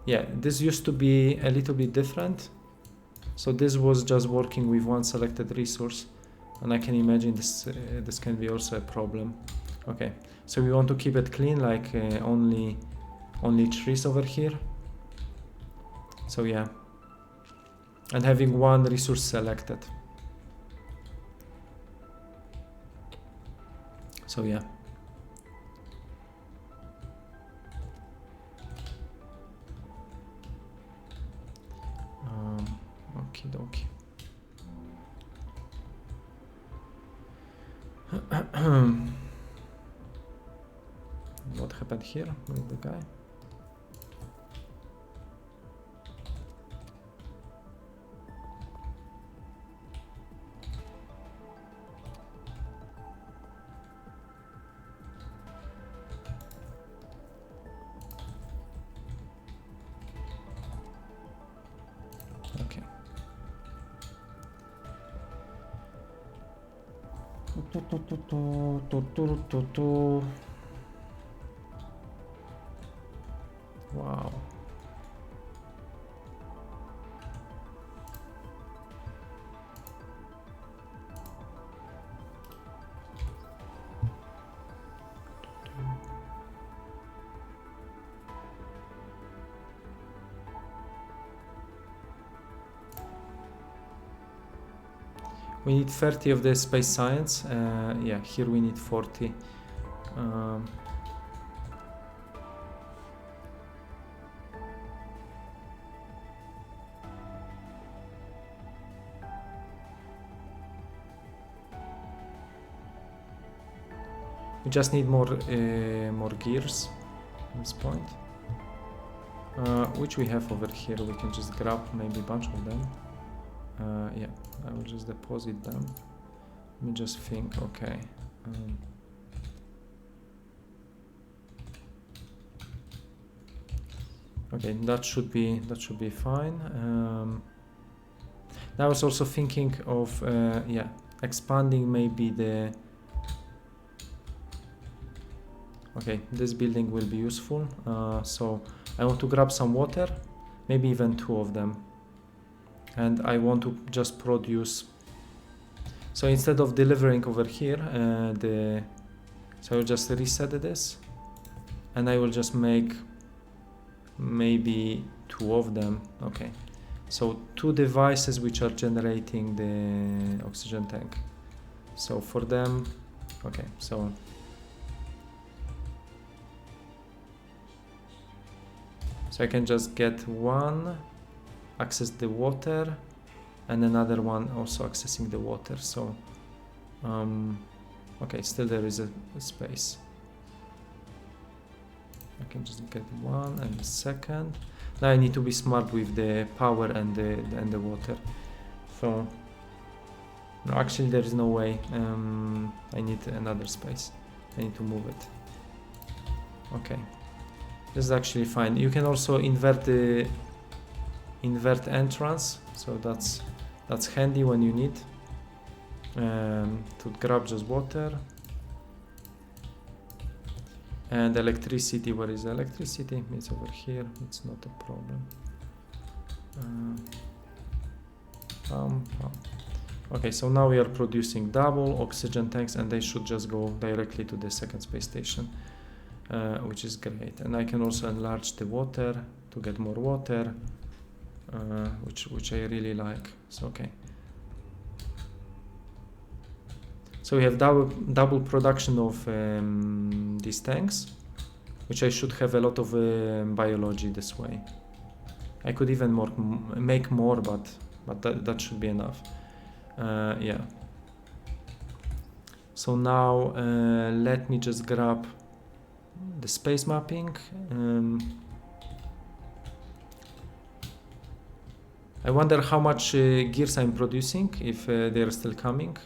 Yeah, this used to be a little bit different. So this was just working with one selected resource, and I can imagine this can be also a problem. Okay, so we want to keep it clean, like only trees over here. So yeah, and having one resource selected. So yeah. Okie dokie. What happened here with the guy? Okay. Wow. We need 30 of the space science. Yeah, here we need 40. We just need more gears at this point, which we have over here. We can just grab maybe a bunch of them. Yeah, I will just deposit them. Let me just think. Okay. Okay, that should be fine. Now I was also thinking of yeah, expanding maybe the. Okay, this building will be useful. So I want to grab some water, maybe even 2 of them. And I want to just produce. So instead of delivering over here, so I will just reset this, and I will just make maybe 2 of them. Okay, so 2 devices which are generating the oxygen tank. So for them, okay, so So I can just get one, access the water, and another one also accessing the water. So okay, still there is a space. I can just get one and the second. Now I need to be smart with the power and the water. So no, actually there is no way. I need another space. I need to move it. Okay, this is actually fine. You can also invert entrance, so that's handy when you need to grab just water. And electricity, where is electricity? It's over here, it's not a problem. Okay, so now we are producing double oxygen tanks, and they should just go directly to the second space station, which is great. And I can also enlarge the water to get more water, which I really like. So okay. So we have double production of these tanks, which I should have a lot of biology this way. I could even make more, but that should be enough. Yeah. So now let me just grab the space mapping. I wonder how much gears I'm producing, if they are still coming.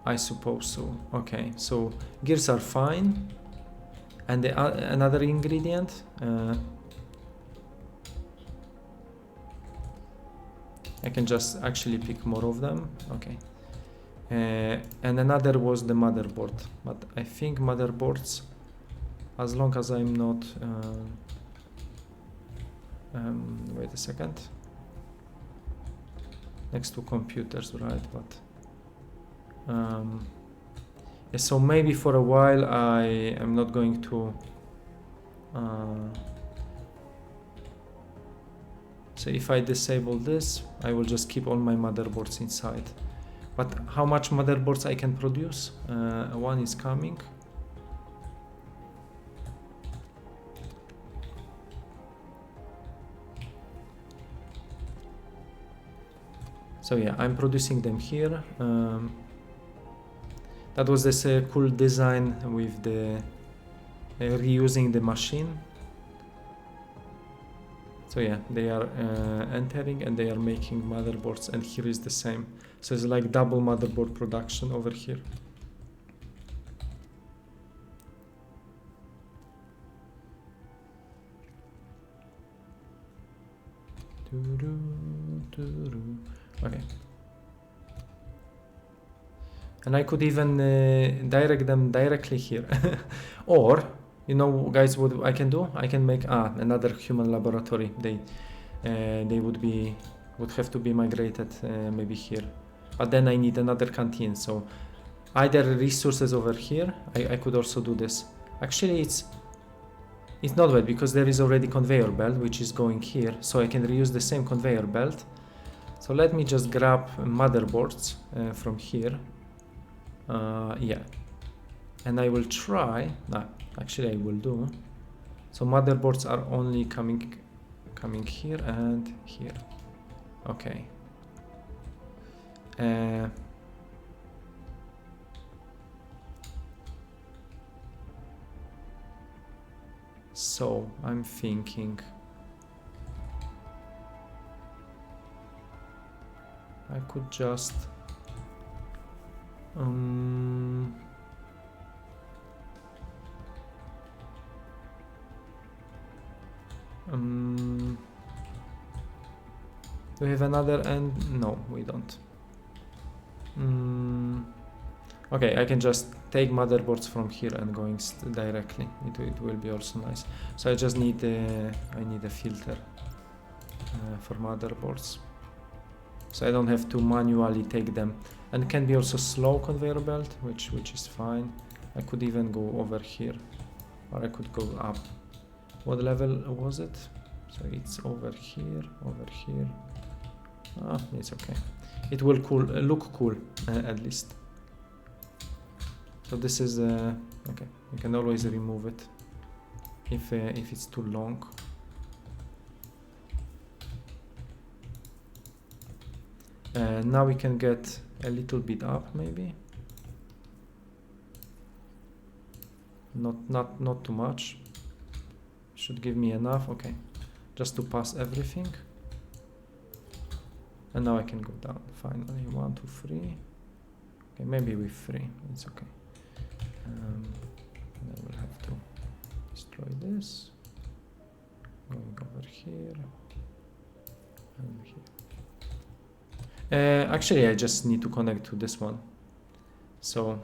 I suppose so. Okay, so gears are fine. And another ingredient. I can just actually pick more of them. Okay. And another was the motherboard. But I think motherboards, as long as I'm not... wait a second. Next to computers, right? But... yeah, so maybe for a while I am not going to so if I disable this, I will just keep all my motherboards inside. But how much motherboards I can produce? One is coming. So yeah, I'm producing them here. That was this cool design with the reusing the machine. So yeah, they are entering and they are making motherboards, and here is the same. So it's like double motherboard production over here. Okay. And I could even direct them directly here. Or, you know, guys, what I can do? I can make another human laboratory. They would have to be migrated maybe here. But then I need another canteen. So either resources over here. I could also do this. Actually, it's not bad because there is already conveyor belt which is going here. So I can reuse the same conveyor belt. So let me just grab motherboards from here. Yeah, and I will try. Actually, I will do. So motherboards are only coming here and here. Okay. So I'm thinking I could just do we have another end? No, we don't. Okay, I can just take motherboards from here and going directly. It will be also nice. So I just need I need a filter for motherboards. So I don't have to manually take them. And it can be also slow conveyor belt, which is fine. I could even go over here, or I could go up. What level was it? So it's over here, it's okay. It will look cool, at least. So this is okay. You can always remove it. if it's too long. Now we can get a little bit up, maybe. Not too much. Should give me enough. Okay, just to pass everything. And now I can go down. Finally, 1, 2, 3. Okay, maybe with 3. It's okay. And I will have to destroy this. Going over here and here. Actually, I just need to connect to this one, so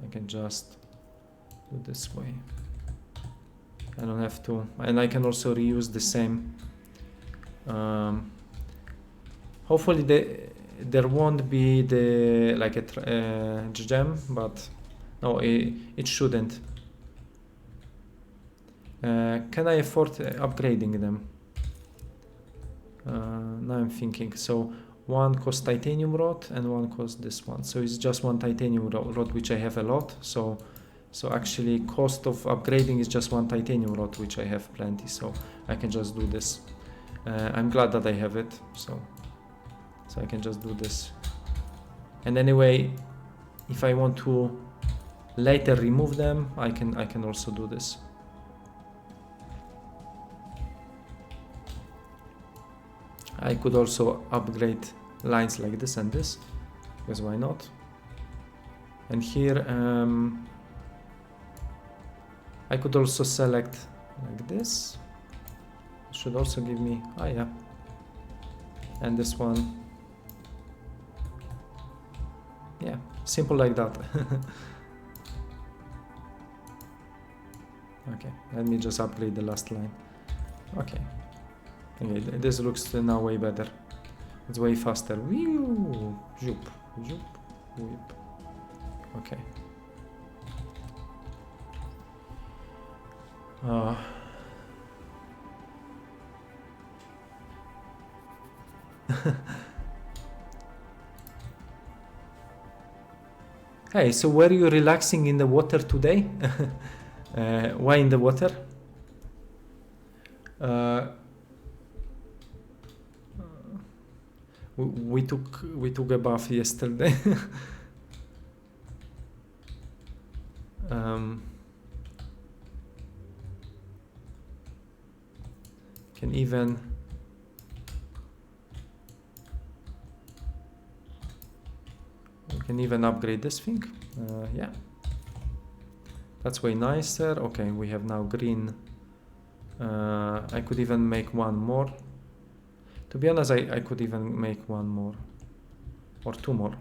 I can just do this way. I don't have to, and I can also reuse the same. Hopefully there won't be the like a gem, but no, it shouldn't. Can I afford upgrading them? Now I'm thinking. So one costs titanium rod and one costs this one. So it's just one titanium rod, which I have a lot. So actually cost of upgrading is just one titanium rod, which I have plenty. So I can just do this. I'm glad that I have it. So I can just do this. And anyway, if I want to later remove them, I can also do this. I could also upgrade lines like this and this, because why not? And here I could also select like this. It should also give me, yeah. And this one, yeah, simple like that. Okay, let me just upgrade the last line. Okay. Okay, this looks now way better. It's way faster. Whew, zoop, zoop, whip. Okay. Hey, so were you relaxing in the water today? Why in the water? We took a bath yesterday. Can even we can even upgrade this thing. Yeah, that's way nicer. Okay, we have now green. I could even make one more. To be honest, I could even make one more or two more.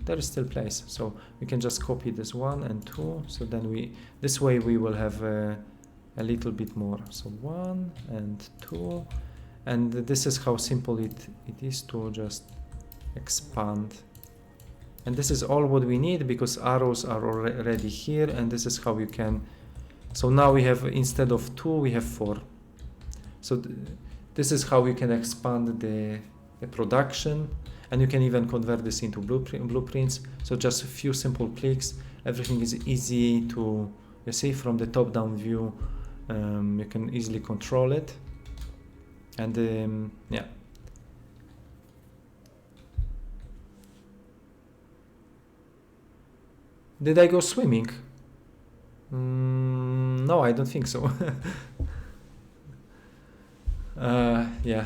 There is still place, so we can just copy this 1 and 2. So then this way we will have a little bit more. So 1 and 2, and this is how simple it is to just expand. And this is all what we need, because arrows are already here, and this is how you can. So now we have, instead of 2, we have 4. So this is how you can expand the production, and you can even convert this into blueprints. So just a few simple clicks, everything is easy to, you see, from the top-down view, you can easily control it. And yeah. Did I go swimming? No, I don't think so. Yeah,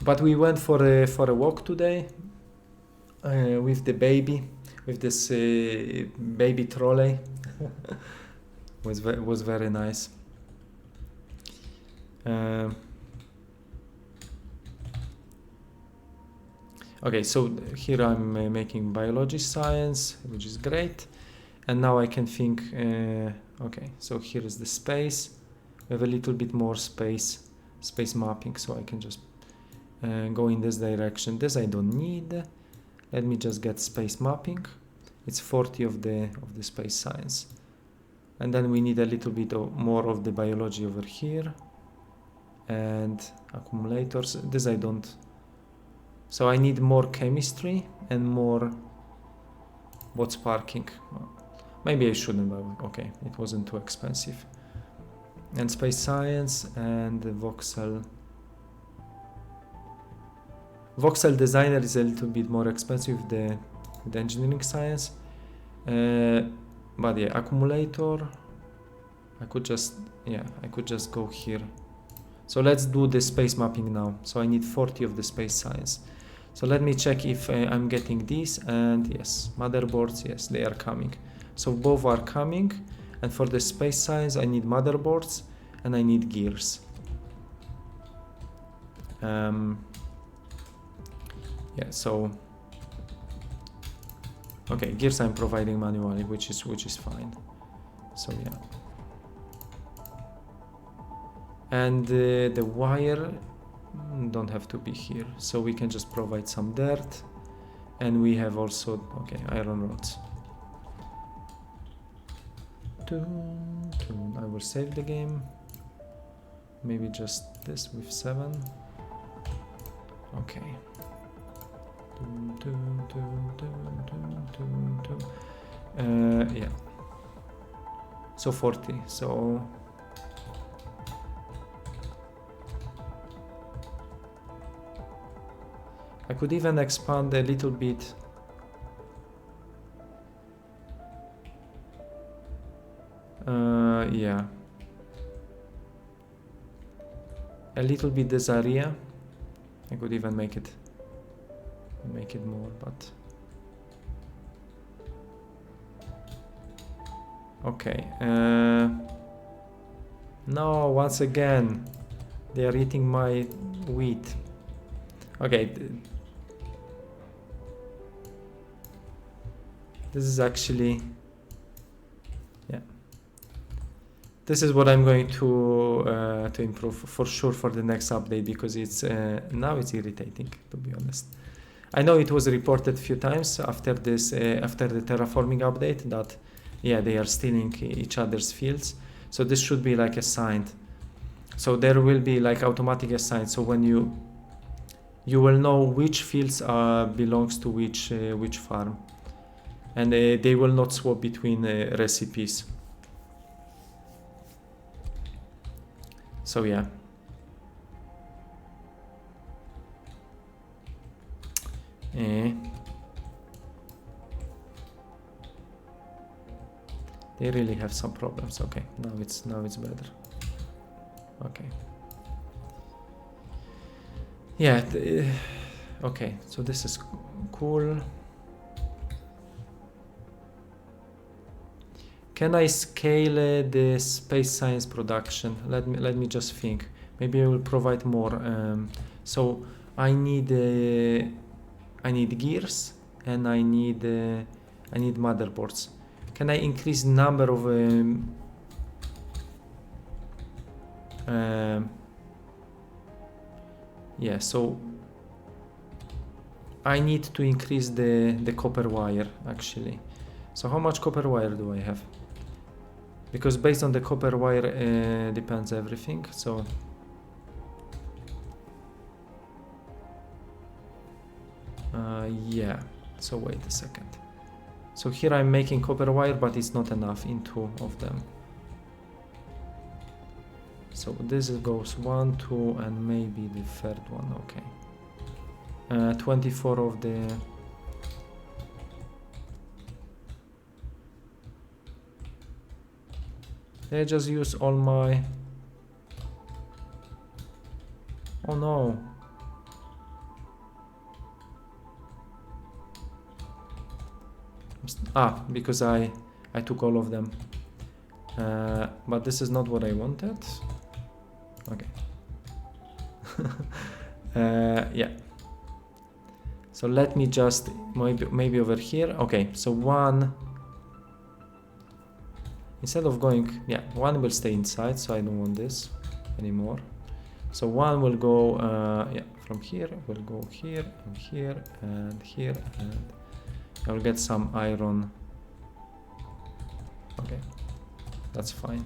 but we went for a walk today with the baby, with this baby trolley. was very nice. Okay, so here I'm making biology science, which is great, and now I can think. Okay, so here is the space. We have a little bit more space mapping, so I can just go in this direction. This I don't need. Let me just get space mapping. It's 40 of the space science, and then we need a little bit more of the biology over here, and accumulators. This I don't. So I need more chemistry and more bot sparking. maybe I shouldn't, but okay, it wasn't too expensive. And space science and the voxel. Voxel designer is a little bit more expensive with the engineering science. But yeah, accumulator. I could just go here. So let's do the space mapping now. So I need 40 of the space science. So let me check if I'm getting these, and yes, motherboards, yes, they are coming. So both are coming, and for the space science I need motherboards and I need gears. Yeah, so okay, gears I'm providing manually, which is fine. So yeah. And the wire don't have to be here, so we can just provide some dirt, and we have also, okay, iron rods. I will save the game, maybe just this with 7. Okay. Yeah, so 40, so I could even expand a little bit. Yeah, a little bit this area. I could even make it more, but okay. No, once again they are eating my wheat. Okay, this is actually, yeah, this is what I'm going to improve for sure for the next update, because it's now it's irritating, to be honest. I know it was reported a few times after this after the terraforming update that yeah, they are stealing each other's fields. So this should be like assigned. So there will be like automatic assigned. So when you will know which fields belongs to which farm, and they will not swap between recipes. So yeah. They really have some problems. Okay, now it's better. Okay. Yeah. Okay, so this is cool. Can I scale the space science production? Let me just think. Maybe I will provide more. So I need gears, and I need motherboards. Can I increase number of yeah, so I need to increase the copper wire actually. So how much copper wire do I have? Because based on the copper wire depends everything. So yeah, so wait a second. So here I'm making copper wire, but it's not enough in 2 of them. So this goes 1, 2, and maybe the 3rd one. Okay. 24 of the. I just use all my. Oh no. Because I took all of them. But this is not what I wanted. Okay. Yeah. So let me just maybe over here. Okay, so 1. Instead of going, yeah, 1 will stay inside, so I don't want this anymore. So 1 will go, yeah, from here, will go here and here and here, and I will get some iron. Okay, that's fine.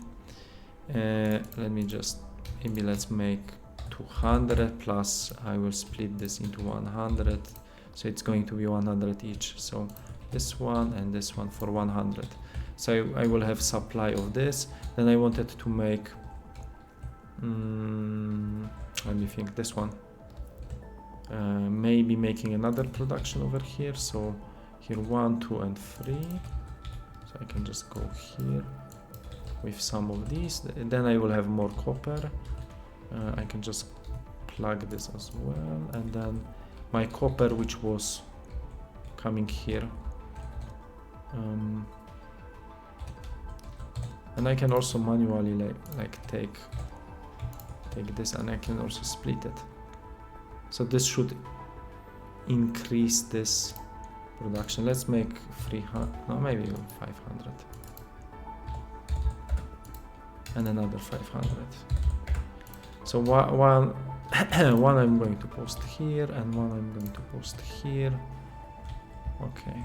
Let me just, maybe let's make 200 plus, I will split this into 100. So it's going to be 100 each. So this one and this one for 100. So I will have supply of this. Then I wanted to make, let me think, this one. Maybe making another production over here. So here 1, 2, and 3. So I can just go here with some of these. Then I will have more copper. I can just plug this as well, and then my copper, which was coming here, and I can also manually like take this, and I can also split it. So this should increase this production. Let's make 300, no, maybe 500, and another 500. So one I'm going to post here, and one I'm going to post here. Okay.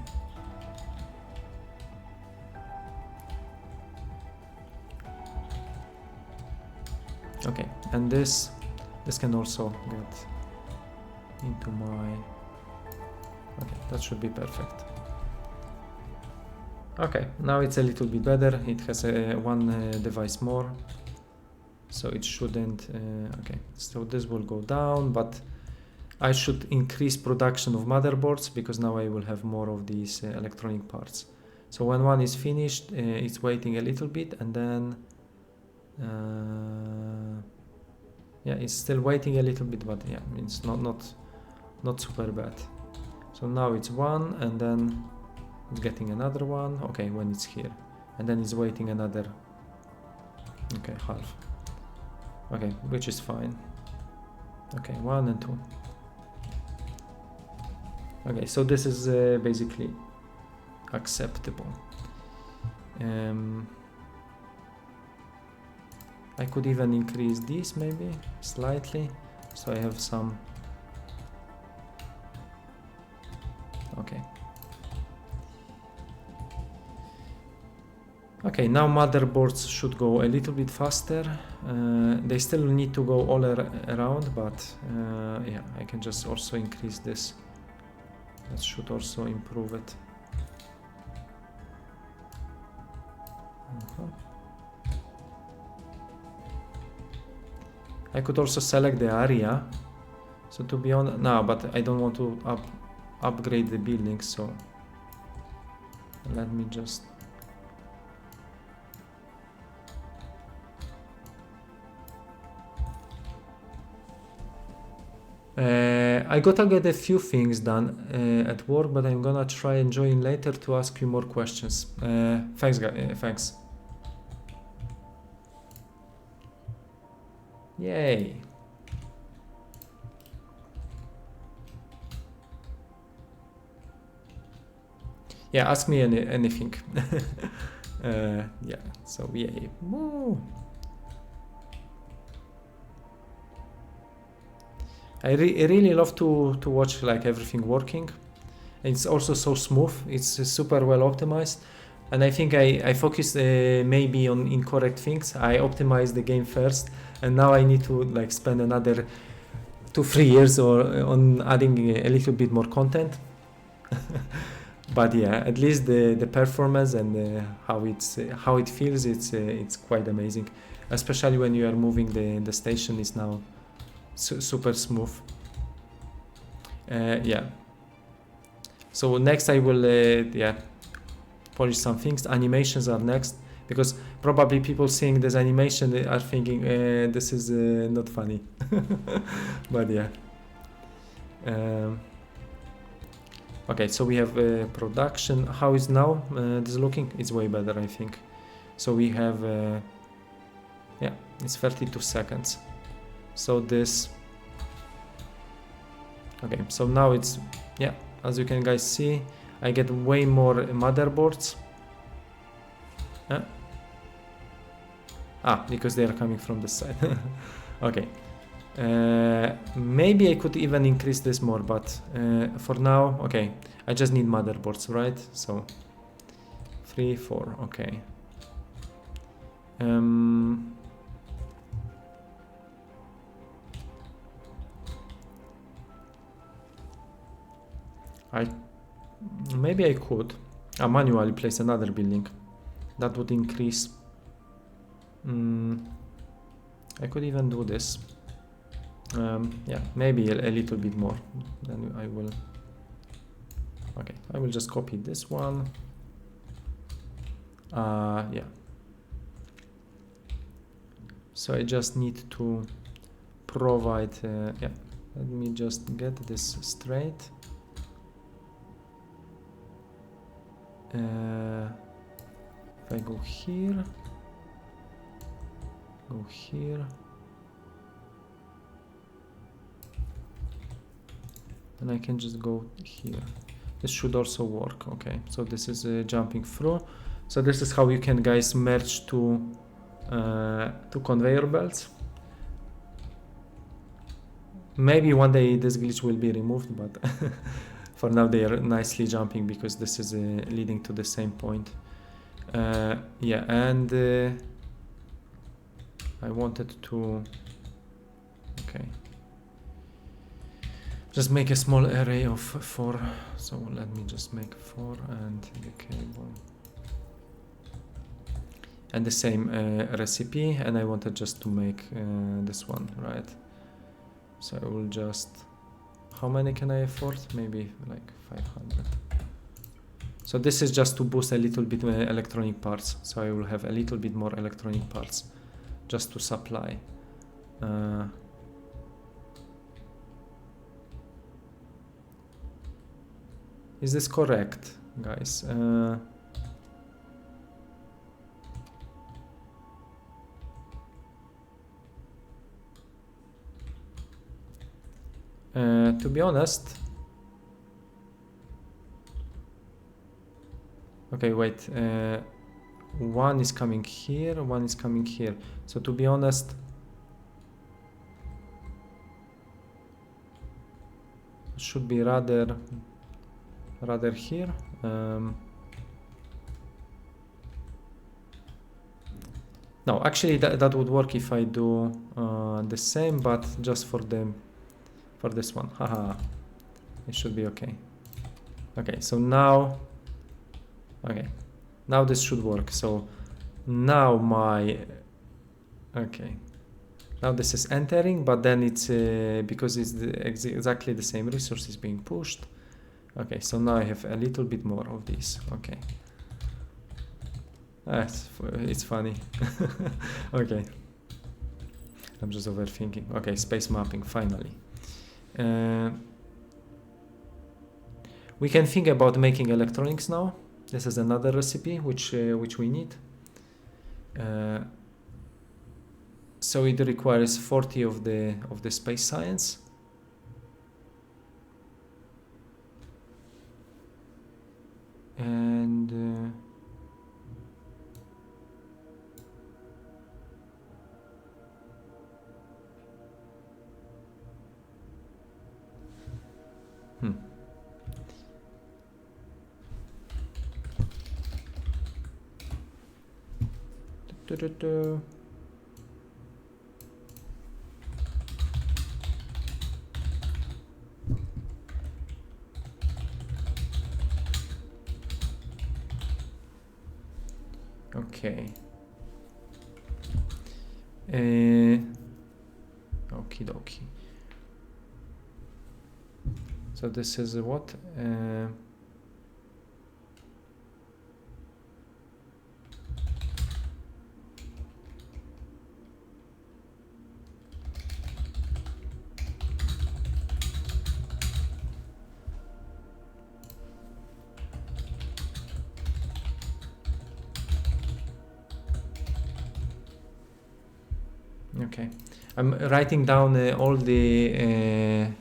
Okay, and this can also get into my. Okay, that should be perfect. Okay, now it's a little bit better. It has one device more, so it shouldn't. Okay, so this will go down, but I should increase production of motherboards because now I will have more of these electronic parts. So when one is finished, it's waiting a little bit, and then yeah, it's still waiting a little bit, but yeah, it's not super bad. So now it's one, and then it's getting another one. Okay, when it's here, and then it's waiting another. Okay, half. Okay, which is fine. Okay, 1 and 2. Okay, so this is basically acceptable. I could even increase these maybe slightly, so I have some. Okay. Okay, now motherboards should go a little bit faster. They still need to go all around, but yeah, I can just also increase this. That should also improve it. I could also select the area. So to be honest, no, but I don't want to upgrade the building, so let me just. I gotta get a few things done at work, but I'm gonna try and join later to ask you more questions. Thanks, guys. Thanks. Yay. Yeah, ask me anything. Yeah, so yay. Woo. I really love to watch like everything working. It's also so smooth. It's super well optimized, and I think I focused maybe on incorrect things. I optimized the game first, and now I need to like spend another 2-3 years on adding a little bit more content. But yeah, at least the performance and how it feels, it's quite amazing, especially when you are moving the station is now super smooth. Yeah, so next I will yeah, polish some things. Animations are next, because probably people seeing this animation are thinking this is not funny. But yeah. Okay, so we have production. How is now this looking? It's way better, I think. So we have yeah, it's 32 seconds. So this, okay, so now it's, yeah, as you can guys see, I get way more motherboards. Because they are coming from the side. Okay, maybe I could even increase this more, but for now, okay, I just need motherboards, right? So 3, 4, okay. Maybe I could manually place another building. That would increase. I could even do this. Yeah, maybe a little bit more. Then I will. Okay, I will just copy this one. Yeah. So I just need to provide. Yeah. Let me just get this straight. If I go here, and I can just go here. This should also work. Okay, so this is jumping through. So this is how you can, guys, merge two conveyor belts. Maybe one day this glitch will be removed, but for now they are nicely jumping because this is leading to the same point. Yeah, and I wanted to, okay, just make a small array of 4. So let me just make 4 and the cable and the same recipe, and I wanted just to make this one, right? So I will just, how many can I afford? Maybe like 500. So this is just to boost a little bit electronic parts. So I will have a little bit more electronic parts just to supply. Is this correct, guys? To be honest, okay, wait, one is coming here, one is coming here. So to be honest, should be rather here. No, actually that would work if I do the same, but just for this one. Haha, it should be okay. Okay, so now, okay, now this should work. So now okay, now this is entering, but then it's because it's exactly the same resource is being pushed. Okay, so now I have a little bit more of these. Okay, it's funny. Okay, I'm just overthinking. Okay, space mapping finally. We can think about making electronics now. This is another recipe which we need. So it requires 40 of the space science. And okay. Okie dokie. So this is what? Okay, I'm writing down all the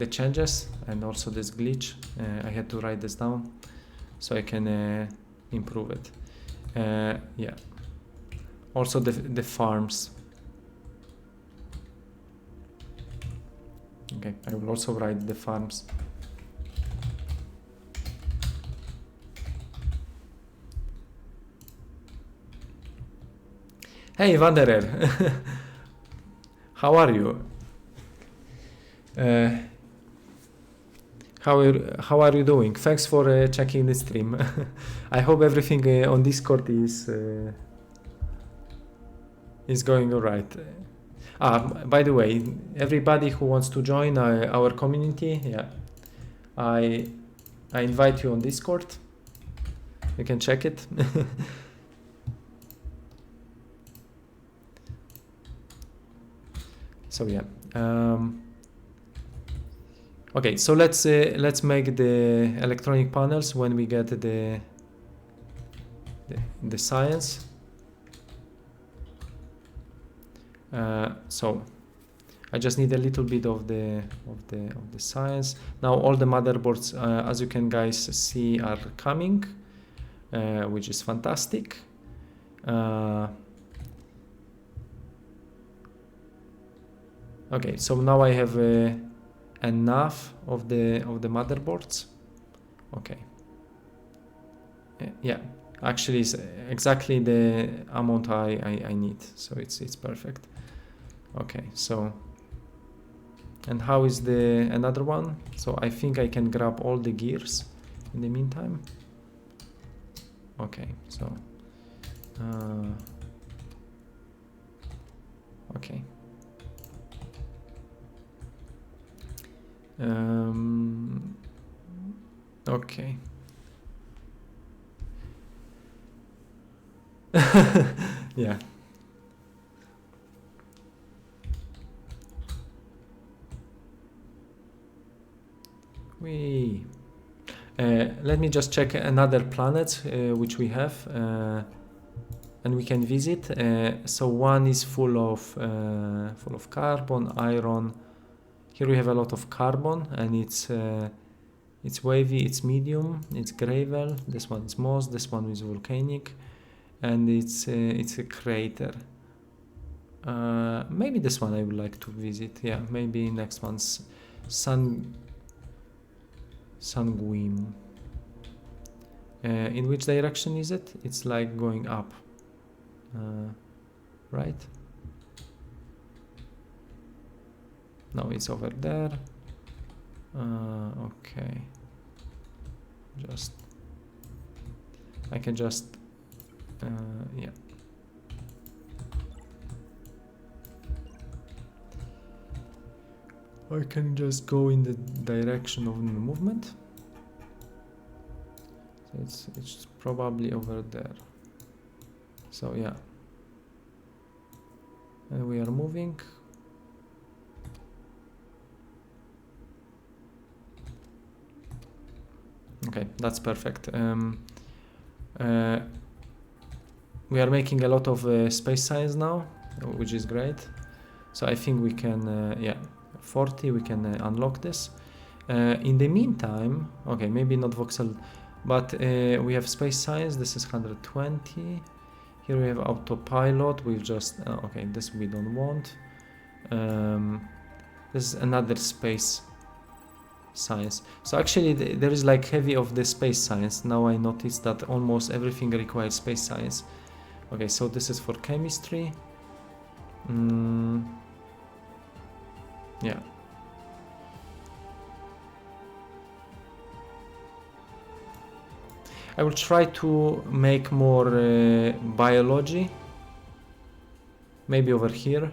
changes and also this glitch. I had to write this down so I can improve it. Yeah. Also the farms. Okay, I will also write the farms. Hey Wanderer, how are you? How are you doing? Thanks for checking the stream. I hope everything on Discord is going all right. By the way, everybody who wants to join our community, yeah, I invite you on Discord. You can check it. So yeah. Okay, so let's make the electronic panels when we get the science. So I just need a little bit of the science. Now all the motherboards, as you can guys see, are coming, which is fantastic. Okay, so now I have enough of the motherboards. Okay. Yeah, actually it's exactly the amount I need, so it's perfect. Okay, so and how is the another one? So I think I can grab all the gears in the meantime. Okay, so okay. Okay. Yeah. Let me just check another planet which we have and we can visit. So one is full of carbon, iron. Here we have a lot of carbon, and it's wavy, it's medium, it's gravel. This one is moss. This one is volcanic, and it's a crater. Maybe this one I would like to visit. Yeah, maybe next one's Sanguine. In which direction is it? It's like going up, right? No, it's over there. Okay. I can just yeah. I can just go in the direction of the movement. So it's probably over there. So yeah. And we are moving. Okay, that's perfect. We are making a lot of space science now, which is great. So I think we can, yeah, 40, we can unlock this. In the meantime, okay, maybe not voxel, but we have space science. This is 120. Here we have autopilot. We'll just, okay, this we don't want. This is another space science. So actually there is like heavy of the space science. Now I noticed that almost everything requires space science. Okay, so this is for chemistry. Yeah. I will try to make more biology. Maybe over here,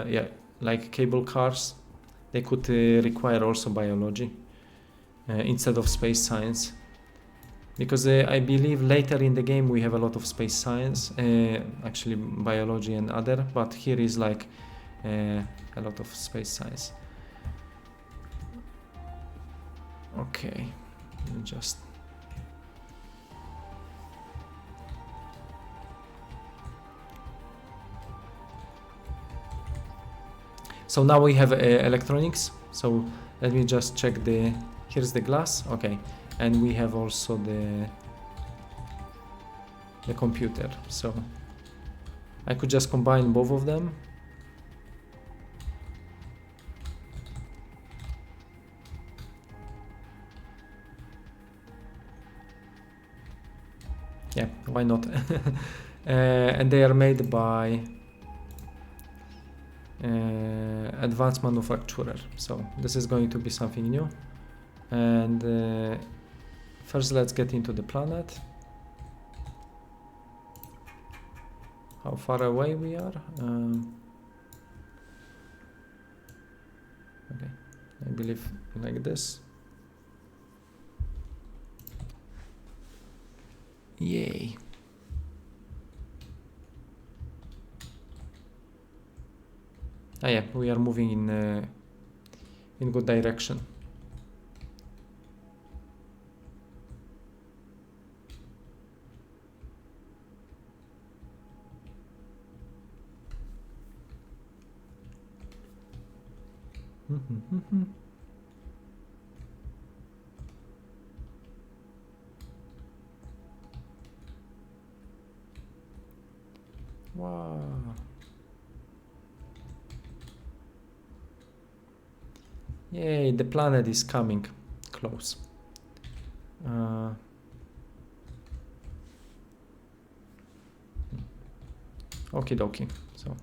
yeah, like cable cars. They could require also biology instead of space science. Because I believe later in the game we have a lot of space science, actually biology and other, but here is like a lot of space science. Okay, let me just... So now we have electronics. So let me just check the... Here's the glass. Okay, and we have also the computer. So I could just combine both of them. Yeah, why not? And they are made by advanced manufacturer. So this is going to be something new. And first let's get into the planet. How far away we are. Okay, I believe like this. Yay. Ah yeah, we are moving in good direction. Wow. Yay, the planet is coming close. Okie dokie. So.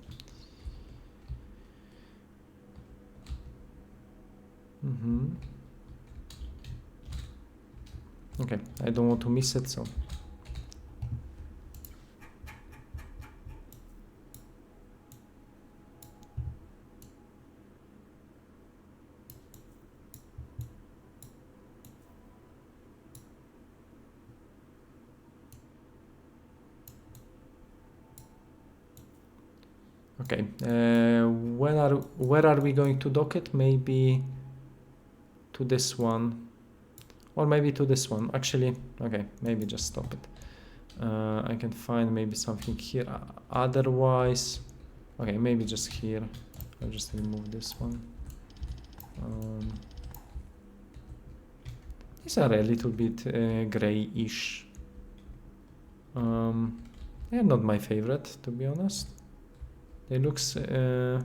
Okay, I don't want to miss it, so. Okay, where are we going to dock it? Maybe to this one, or maybe to this one. Actually, okay, maybe just stop it. I can find maybe something here. Otherwise, okay, maybe just here. I'll just remove this one. These are a little bit grayish. They're not my favorite, to be honest. It looks, yeah,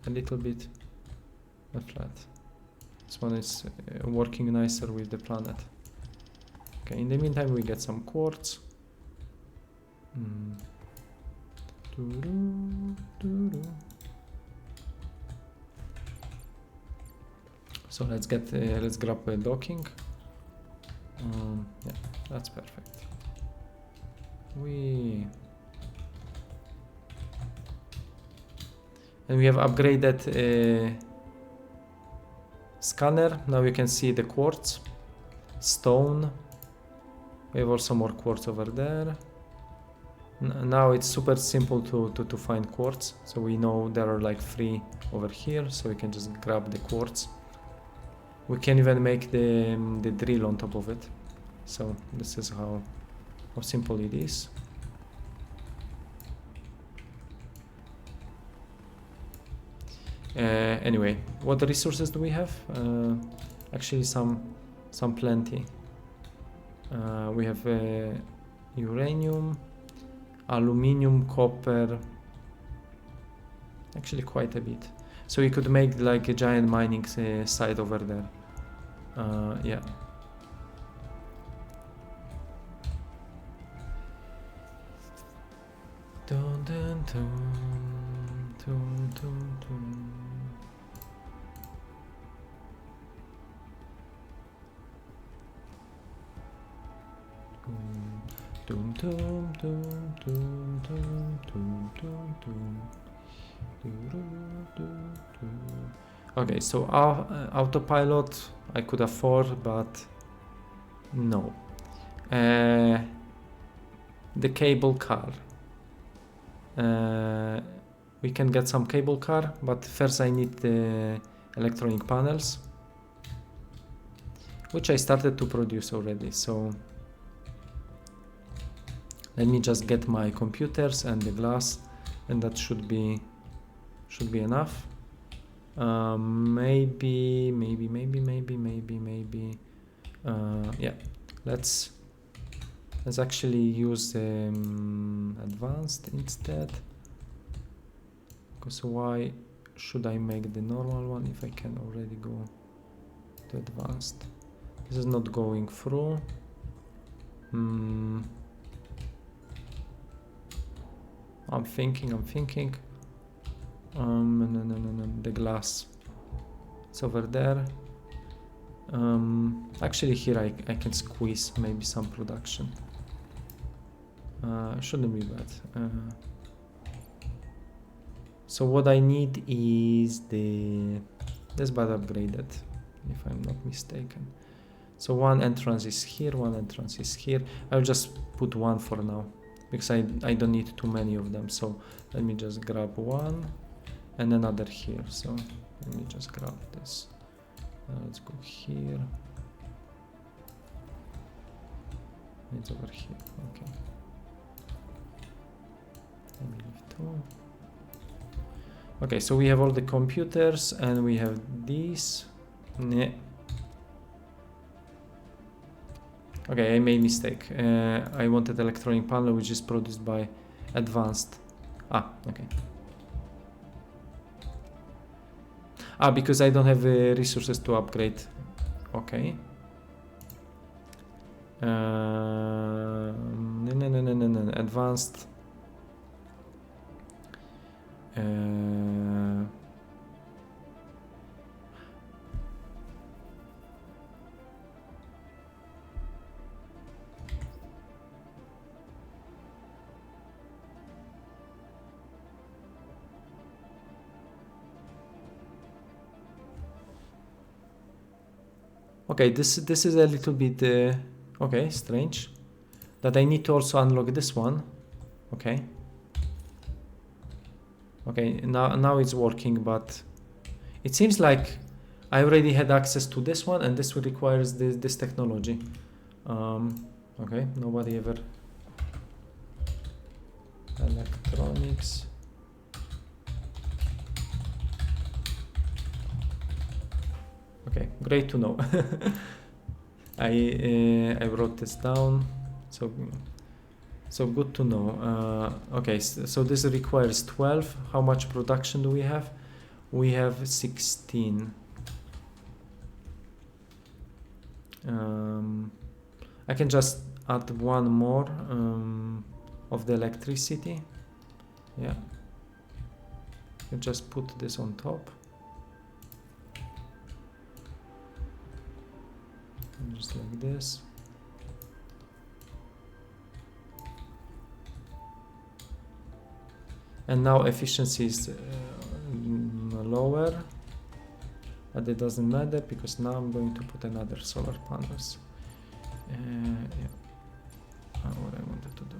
a little bit flat. This one is working nicer with the planet. Okay, in the meantime we get some quartz. So let's grab a docking. Yeah, that's perfect. And we have upgraded scanner. Now you can see the quartz, stone. We have also more quartz over there. Now it's super simple to find quartz. So we know there are like 3 over here. So we can just grab the quartz. We can even make the drill on top of it. So this is how simple it is. Anyway, what resources do we have? Actually, some plenty. We have uranium, aluminium, copper. Actually, quite a bit. So we could make like a giant mining site over there. Yeah. Dun, dun, dun, dun, dun, dun. Dum, dum, dum, dum, dum, dum, dum, dum. Okay, so autopilot I could afford, but no. The cable car. We can get some cable car, but first I need the electronic panels, which I started to produce already. So let me just get my computers and the glass, and that should be enough. Maybe. Yeah, let's actually use advanced instead. Because why should I make the normal one if I can already go to advanced? This is not going through. I'm thinking. No, the glass. It's over there. Actually here I can squeeze maybe some production. Shouldn't be bad. So what I need is this bad upgraded, if I'm not mistaken. So one entrance is here, one entrance is here. I'll just put one for now because I don't need too many of them. So let me just grab one and another here. So let me just grab this. Let's go here. It's over here. Okay. Let me leave two. Okay, so we have all the computers and we have these. Nah. Okay, I made mistake. I wanted electronic panel which is produced by advanced. Okay. Because I don't have resources to upgrade. Okay. No. Advanced. Okay, this is a little bit okay, strange that I need to also unlock this one. Okay. Okay, now it's working, but it seems like I already had access to this one, and this requires this technology. Okay, nobody ever. Electronics. Okay, great to know. I wrote this down, so good to know. Okay, so this requires 12. How much production do we have? We have 16. I can just add one more of the electricity. Yeah, you just put this on top. Just like this. And now efficiency is lower, but it doesn't matter because now I'm going to put another solar panels. Yeah. What I wanted to do.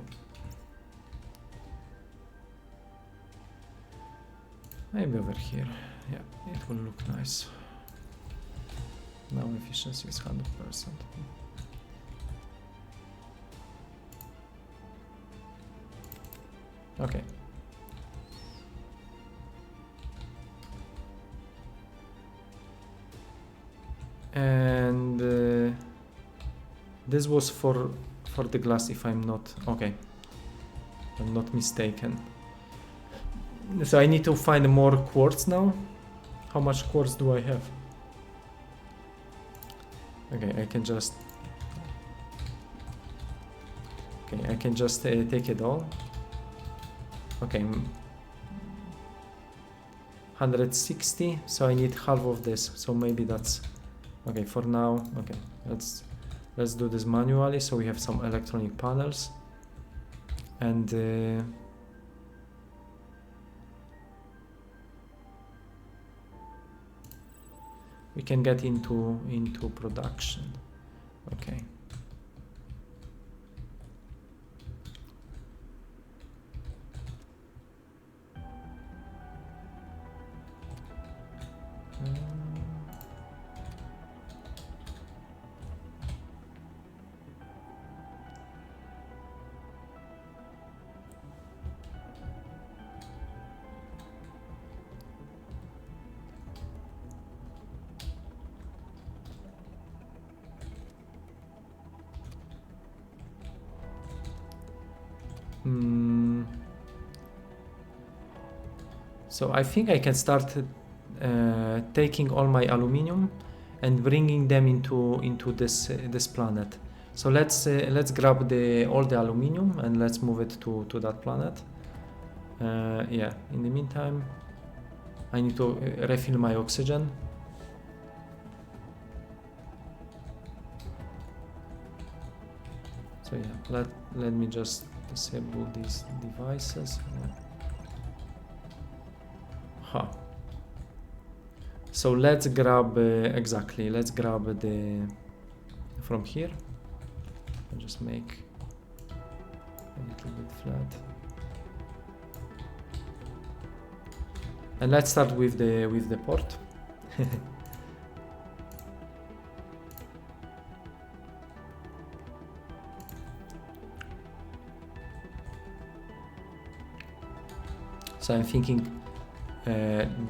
Maybe over here. Yeah, it will look nice. Now efficiency is 100%. Okay. And this was for the glass, if I'm not I'm not mistaken. So I need to find more quartz now. How much quartz do I have? Okay, I can just take it all. Okay, 160. So I need half of this. So maybe that's okay for now. Okay, let's do this manually. So we have some electronic panels, and we can get into production. Okay. So I think I can start taking all my aluminum and bringing them into this planet. So let's grab all the aluminum and let's move it to that planet. Yeah. In the meantime, I need to refill my oxygen. So yeah, let me just disable these devices. Huh. So let's grab exactly. Let's grab the from here. I'll just make a little bit flat. And let's start with the port. So I'm thinking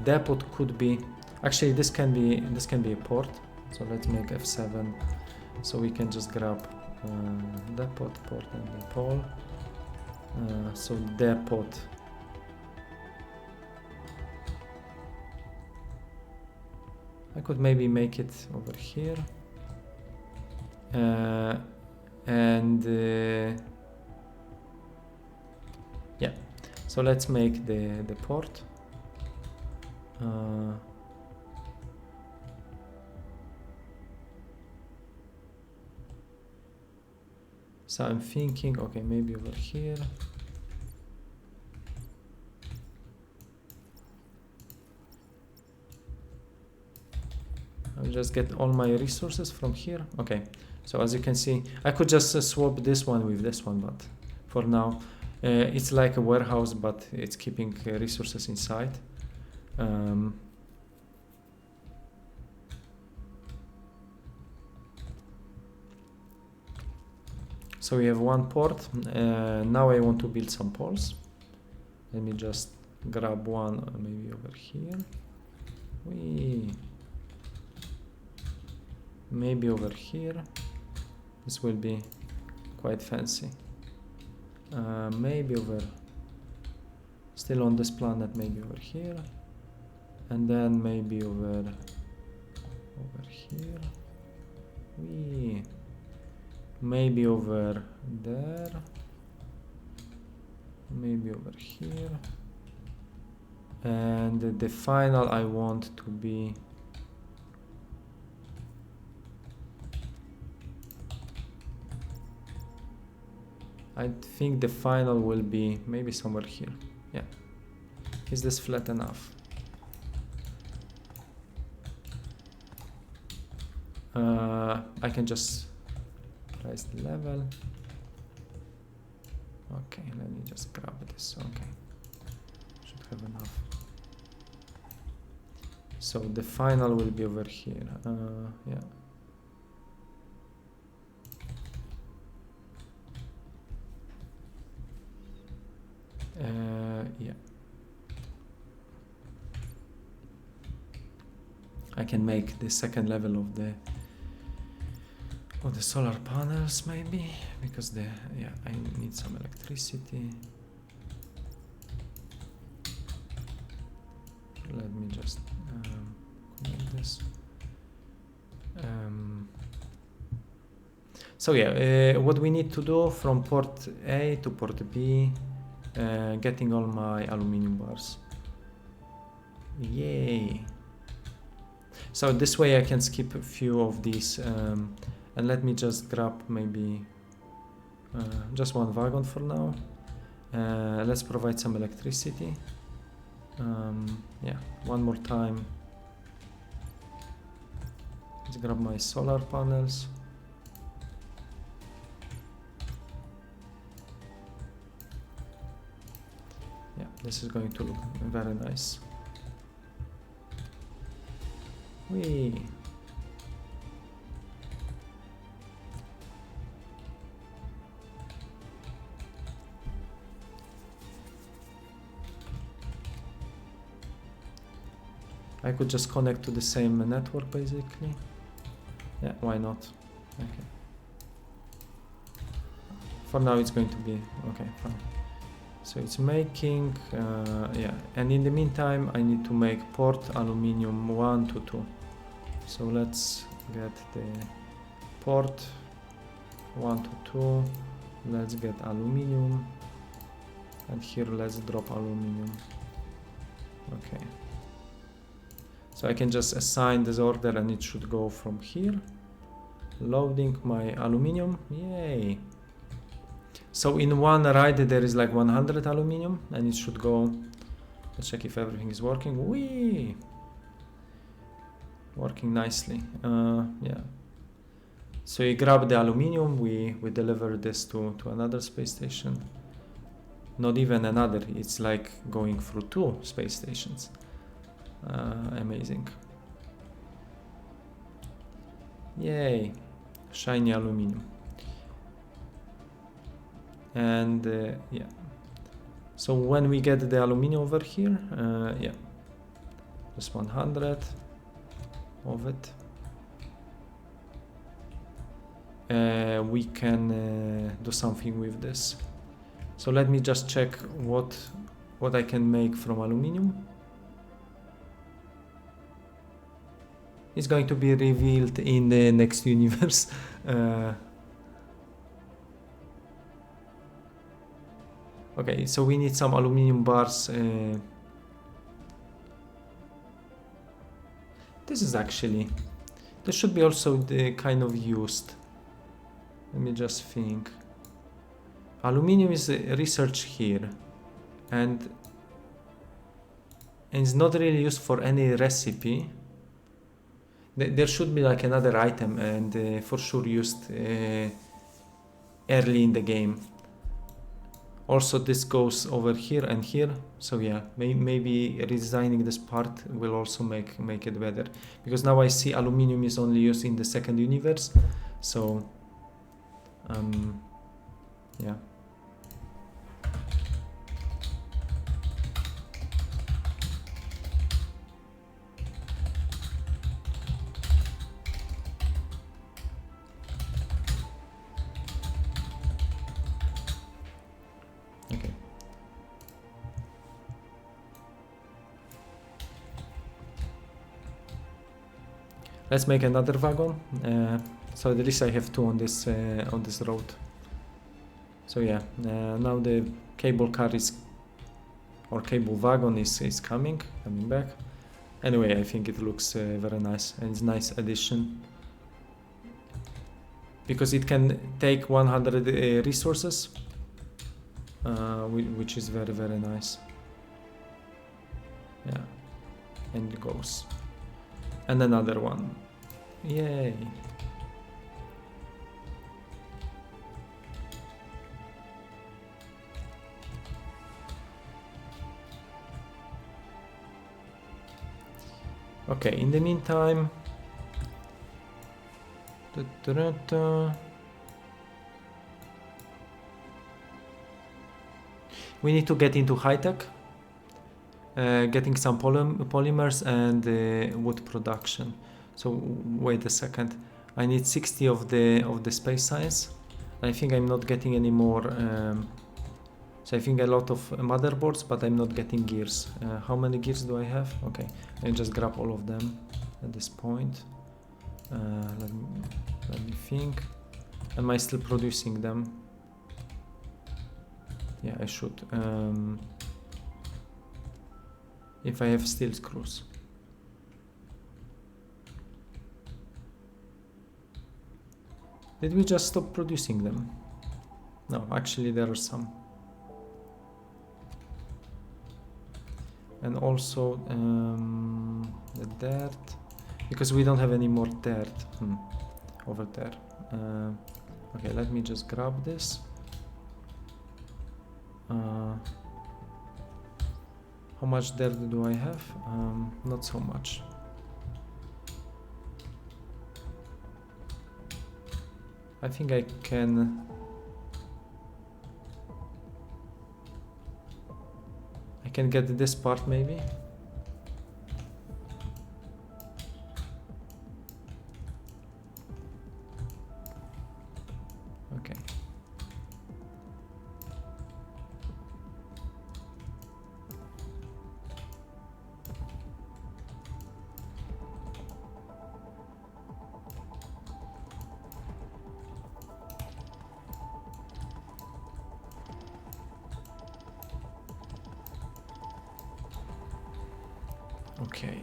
depot could be actually this can be a port. So let's make F7 so we can just grab depot port and the pole. So depot. I could maybe make it over here and yeah, so let's make the port so I'm thinking, okay, maybe over here. I'll just get all my resources from here. Okay, so as you can see, I could just swap this one with this one, but for now it's like a warehouse, but it's keeping resources inside. So we have one port. Now I want to build some poles. Let me just grab one maybe over here. Maybe over here. This will be quite fancy. Maybe over, still on this planet, maybe over here, and then maybe over here. Maybe over there. Maybe over here. And the final I want to be I think the final will be maybe somewhere here. Yeah. Is this flat enough? I can just raise the level. Okay, let me just grab this. Okay. Should have enough. So the final will be over here. Yeah. Yeah. I can make the second level of the solar panels maybe, because I need some electricity. Let me just connect this. So yeah, what we need to do from port A to port B, getting all my aluminum bars. Yay! So this way I can skip a few of these, and let me just grab maybe just one wagon for now. Let's provide some electricity. Yeah, one more time. Let's grab my solar panels. Yeah, this is going to look very nice. Whee! I could just connect to the same network basically. Yeah, why not? Okay. For now it's going to be okay, fine. So it's making, yeah, and in the meantime I need to make port aluminium 1 to 2. So let's get the port 1 to 2. Let's get aluminium, and here let's drop aluminium. Okay. So I can just assign this order and it should go from here. Loading my aluminium. Yay! So in one ride there is like 100 aluminium, and it should go. Let's check if everything is working. Whee! Working nicely. Yeah. So you grab the aluminium, we deliver this to another space station. Not even another, it's like going through 2 space stations. Amazing. Yay! Shiny aluminium. And yeah. So when we get the aluminium over here, yeah, just 100 of it. We can do something with this. So let me just check what I can make from aluminium. It's going to be revealed in the next universe. Okay, so we need some aluminium bars. This is actually, this should be also the kind of used. Let me just think. Aluminium is research here, and it's not really used for any recipe. There should be like another item, and for sure used early in the game. Also this goes over here and here, so yeah, maybe redesigning this part will also make it better, because now I see aluminium is only used in the second universe, so yeah. Okay. Let's make another wagon. So at least I have 2 on this road. So yeah, now the cable car is, or cable wagon is coming back. Anyway, I think it looks very nice, and it's a nice addition, because it can take 100 resources, which is very, very nice. Yeah, and it goes. And another one. Yay! Okay, in the meantime, we need to get into high tech, getting some polymers and wood production. So wait a second, I need 60 of the space science. I think I'm not getting any more. So I think a lot of motherboards, but I'm not getting gears. How many gears do I have? Okay, I just grab all of them at this point. Let me think. Am I still producing them? Yeah, I should. If I have steel screws. Did we just stop producing them? No, actually there are some. And also the dirt, because we don't have any more dirt over there. Okay, let me just grab this. How much dirt do I have? Not so much. I think I can. I can get this part maybe. Okay. Okay.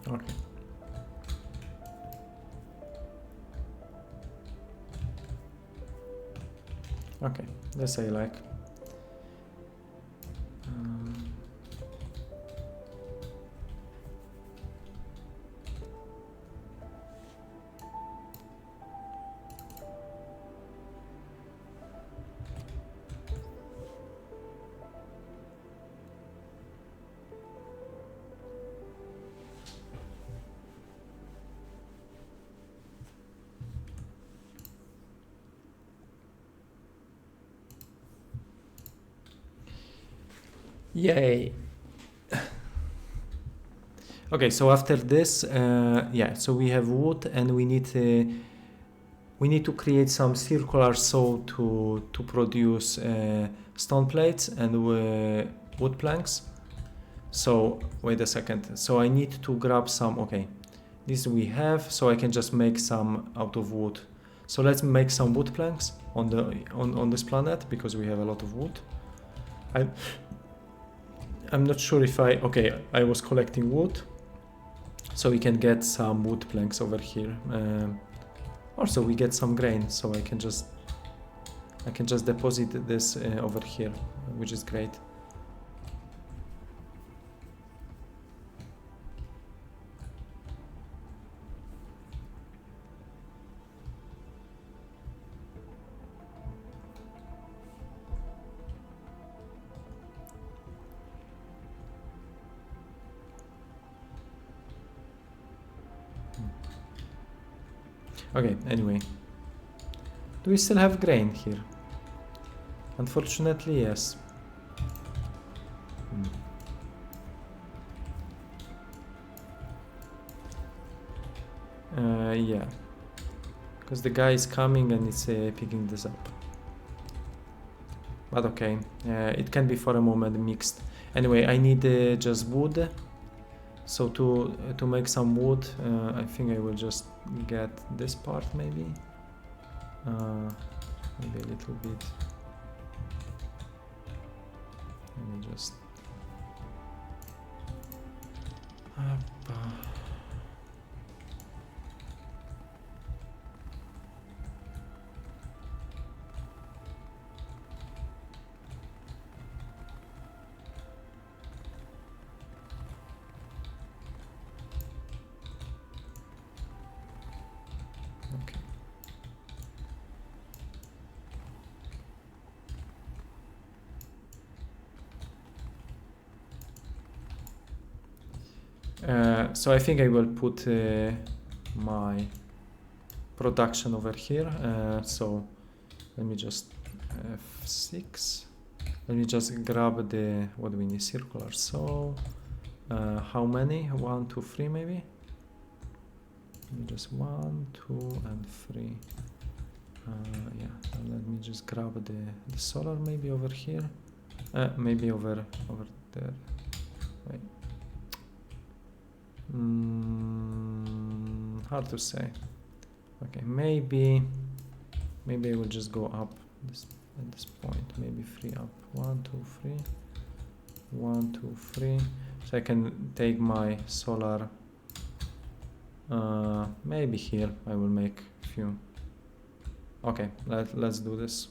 Okay. Okay, this I like. Yay. Okay, so after this, yeah, so we have wood and we need to create some circular saw to produce stone plates and wood planks. So wait a second. So I need to grab some. Okay, this we have. So I can just make some out of wood. So let's make some wood planks on this planet because we have a lot of wood. I'm not sure if I was collecting wood, so we can get some wood planks over here. Also, we get some grain, so I can just deposit this over here, which is great. Okay, anyway. Do we still have grain here? Unfortunately, yes. Yeah. Because the guy is coming and it's picking this up. But okay, it can be for a moment mixed. Anyway, I need just wood. So to make some wood, I think I will just get this part maybe. Maybe a little bit. Let me just. So I think I will put my production over here. So let me just F6. Let me just grab the what we need circular. So how many? 1, 2, 3 maybe. Just 1, 2, and 3. Yeah. Let me just grab the solar maybe over here. Maybe over there. Wait. Hard to say. Okay, maybe I will just go up at this point. Maybe 3 up. 1, 2, 3. 1, 2, 3. So I can take my solar. Maybe here I will make a few. Okay, let's do this.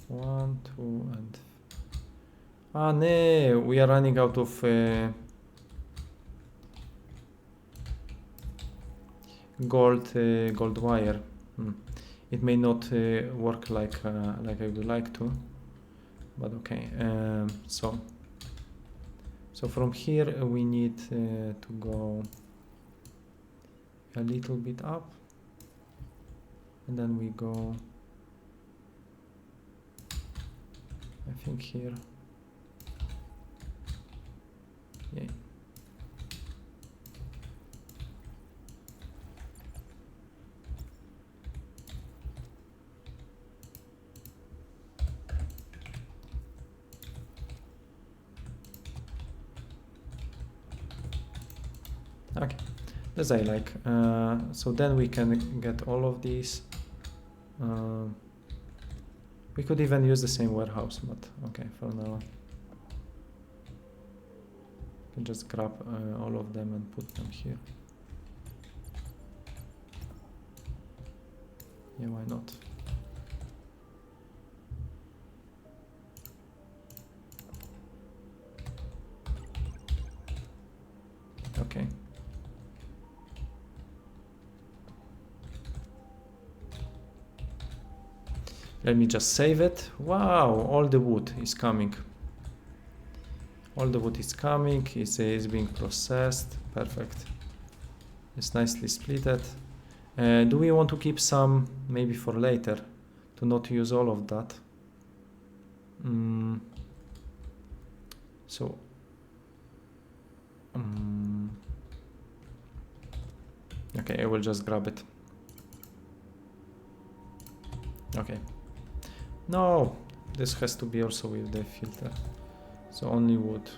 1, 2, and. No, we are running out of gold wire. It may not work like I would like to, but okay. So from here we need to go a little bit up, and then we go. I think here. Yeah. Okay, this I like. So then we can get all of these. We could even use the same warehouse, but okay, for now. can just grab all of them and put them here. Yeah, why not? Okay. Let me just save it. Wow, all the wood is coming. All the wood is coming, is being processed. Perfect. It's nicely splitted. Do we want to keep some maybe for later to not use all of that? So okay, I will just grab it. Okay. No, this has to be also with the filter. So only wood.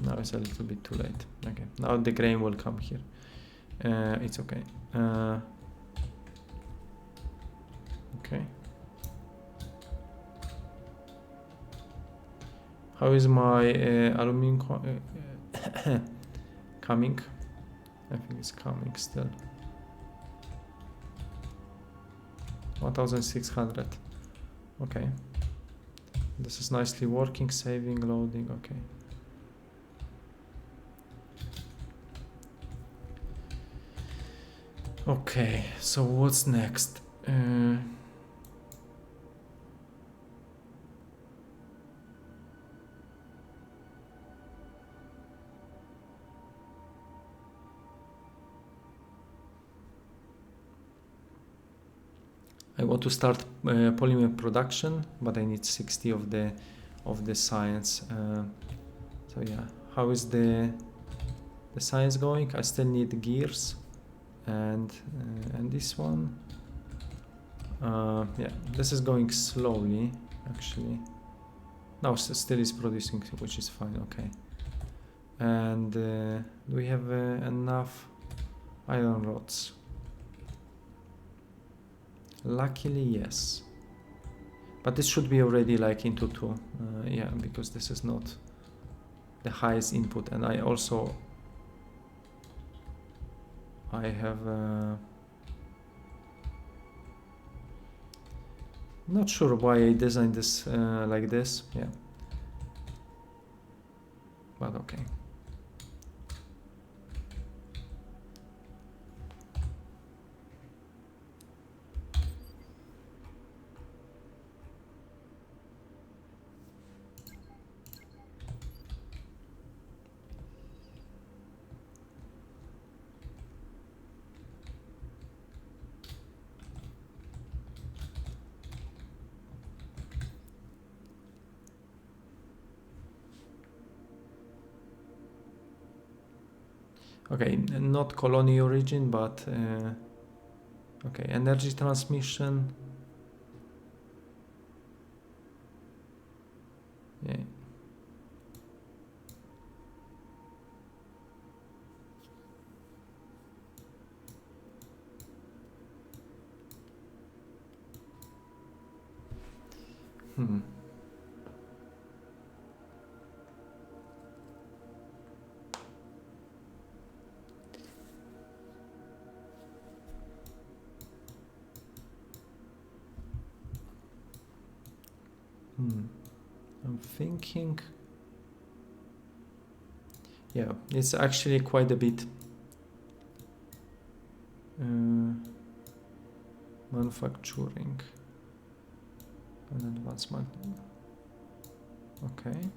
Now it's a little bit too late. Okay, now the grain will come here. It's okay. Okay. How is my aluminum coming? I think it's coming still. 1600. Okay. This is nicely working, saving, loading. Okay. Okay, so what's next? I want to start polymer production, but I need 60 of the science. So yeah, how is the science going? I still need gears, and this one. Yeah, this is going slowly actually. No, still is producing, which is fine. Okay. And do we have enough iron rods? Luckily, yes. But this should be already like into 2. Yeah, because this is not the highest input, and I have not sure why I designed this like this. Yeah, but okay. Okay, not colony origin, but okay, energy transmission. Yeah. I'm thinking. Yeah, it's actually quite a bit. Manufacturing and advancement. Okay.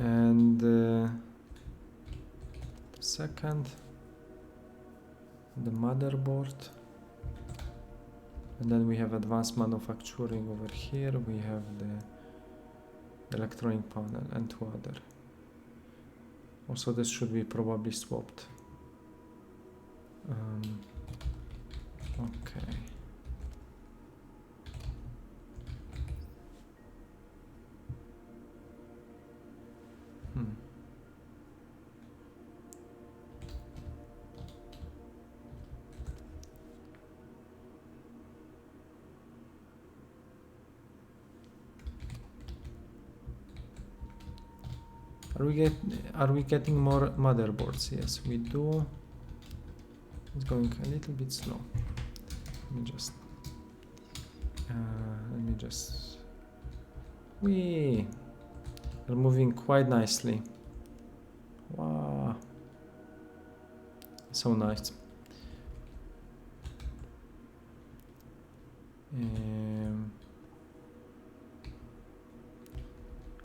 And the second, the motherboard, and then we have advanced manufacturing over here. We have the electronic panel and 2 other. Also, this should be probably swapped. Okay. Are we getting more motherboards? Yes, we do. It's going a little bit slow. Let me just. We are moving quite nicely. Wow, so nice.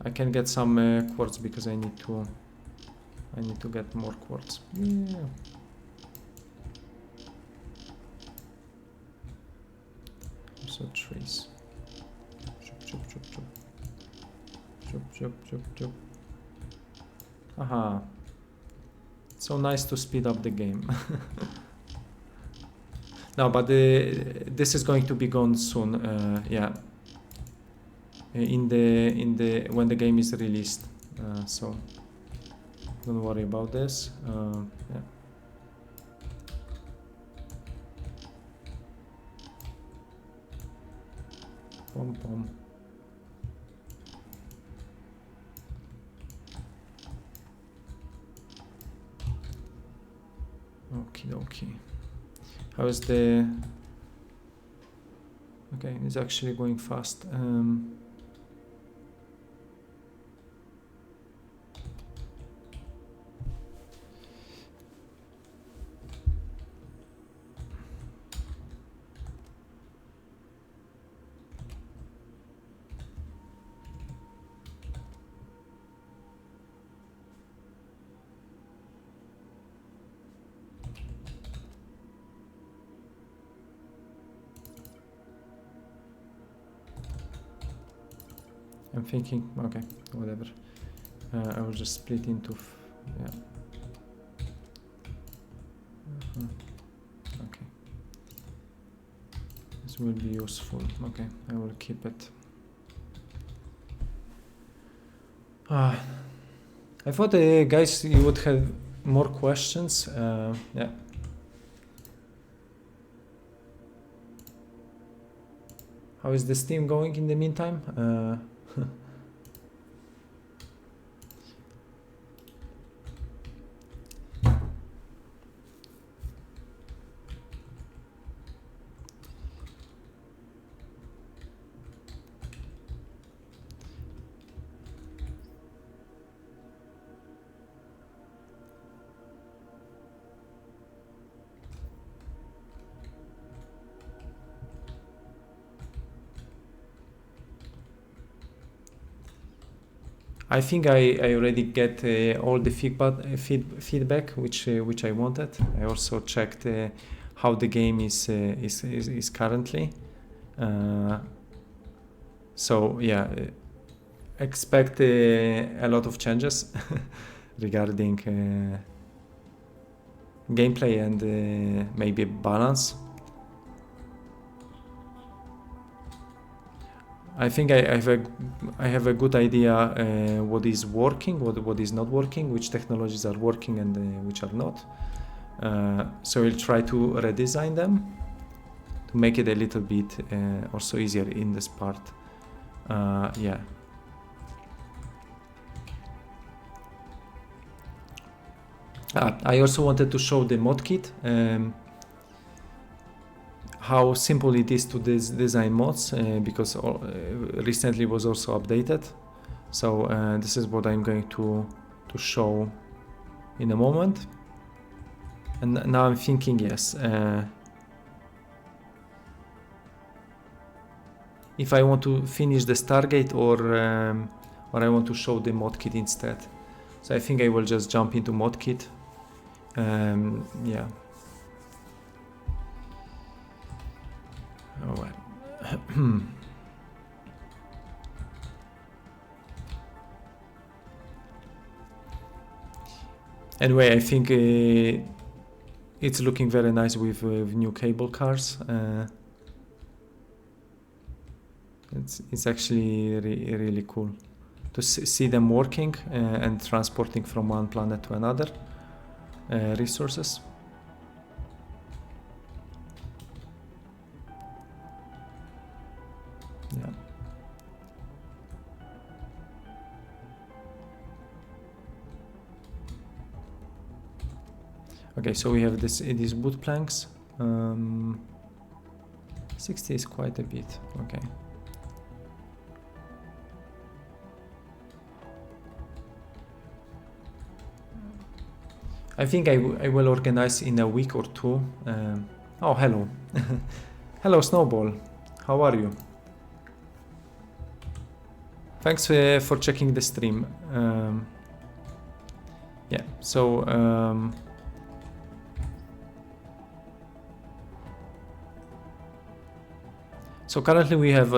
I can get some quartz because I need to get more quartz. Yeah. Also trees. Chop, chop, chop, chop. Chop, chop, chop, chop. Aha. So nice to speed up the game. No, but this is going to be gone soon. Yeah. In the when the game is released. So don't worry about this. Yeah. Pom pom. Okay. How is the? Okay, it's actually going fast. I'm thinking, okay, whatever. I will just split into, yeah. Okay. This will be useful. Okay, I will keep it. I thought, guys, you would have more questions. Yeah. How is the Steam going in the meantime? I think I already get all the feedback which I wanted. I also checked how the game is currently. So yeah, expect a lot of changes regarding gameplay and maybe balance. I think I have a good idea what is working, what is not working, which technologies are working and which are not. So we'll try to redesign them to make it a little bit also easier in this part. Yeah. I also wanted to show the mod kit. How simple it is to design mods because recently was also updated. So this is what I'm going to show in a moment. And now I'm thinking, yes, if I want to finish the Stargate or I want to show the mod kit instead. So I think I will just jump into mod kit. Yeah. Oh, well. Anyway, I think it's looking very nice with new cable cars. It's actually really cool to see them working and transporting from one planet to another resources. Yeah. Okay, so we have these wood planks. 60 is quite a bit. Okay. I think I will organize in a week or two. Oh, hello. Hello, Snowball. How are you? Thanks for checking the stream. Yeah, so so currently we have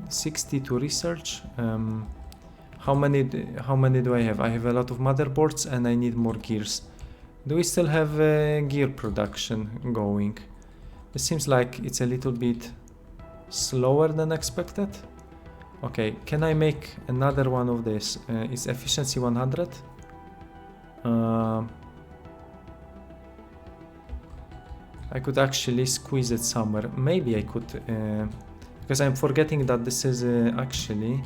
60 to research. How many do I have? I have a lot of motherboards and I need more gears. Do we still have gear production going? It seems like it's a little bit slower than expected. Okay, can I make another one of this? Is efficiency 100? I could actually squeeze it somewhere. Maybe I could, because I'm forgetting that this is actually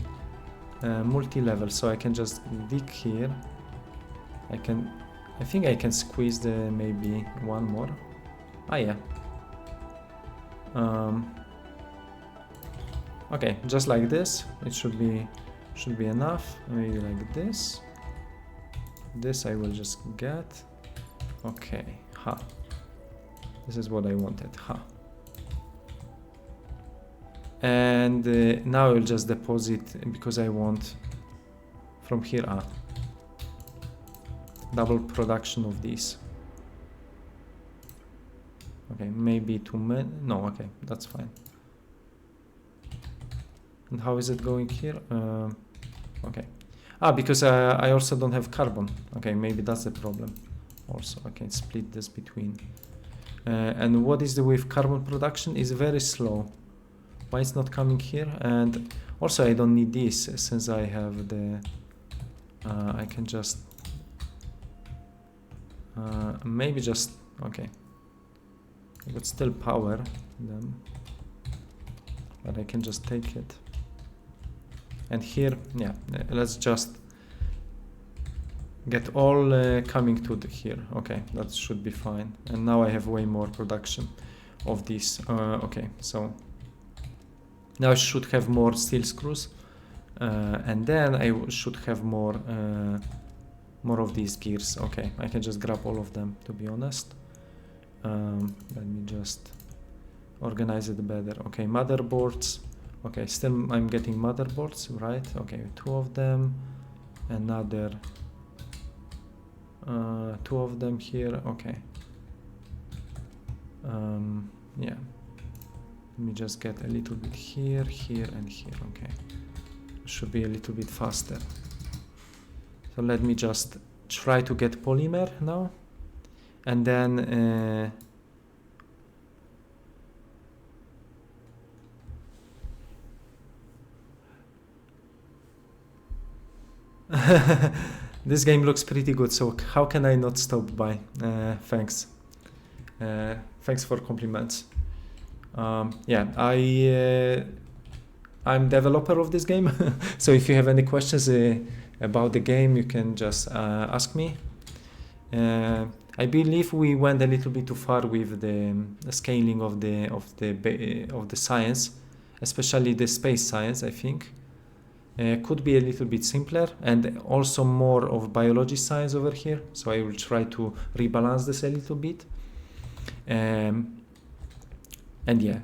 multi-level, so I can just dig here. I think I can squeeze maybe one more. Ah, yeah. Okay, just like this. It should be enough. Maybe like this. This I will just get. Okay, ha. This is what I wanted, ha. And now I'll just deposit, because I want from here, double production of these. Okay, maybe too many. No, okay, that's fine. And how is it going here? Okay. Because I also don't have carbon. Okay, maybe that's the problem. Also, I can split this between. And what is with carbon production? Is very slow. Why it's not coming here? And also I don't need this, since I have the. I can just. Maybe just. Okay. I could still power them, but I can just take it. And here, yeah, let's just get all coming to here. Okay, that should be fine. And now I have way more production of these. Okay, so now I should have more steel screws, and then I should have more of these gears. Okay, I can just grab all of them, to be honest. Let me just organize it better. Okay, motherboards. Okay, still I'm getting motherboards, right? Okay, 2 of them, another 2 of them here. Okay. Yeah. Let me just get a little bit here, here, and here. Okay, should be a little bit faster. So let me just try to get polymer now, and then. This game looks pretty good, so how can I not stop by? Thanks. Thanks for compliments. Yeah, I'm developer of this game, so if you have any questions about the game, you can just ask me. I believe we went a little bit too far with the scaling of the science, especially the space science. I think. Could be a little bit simpler, and also more of biology science over here, so I will try to rebalance this a little bit. And yeah,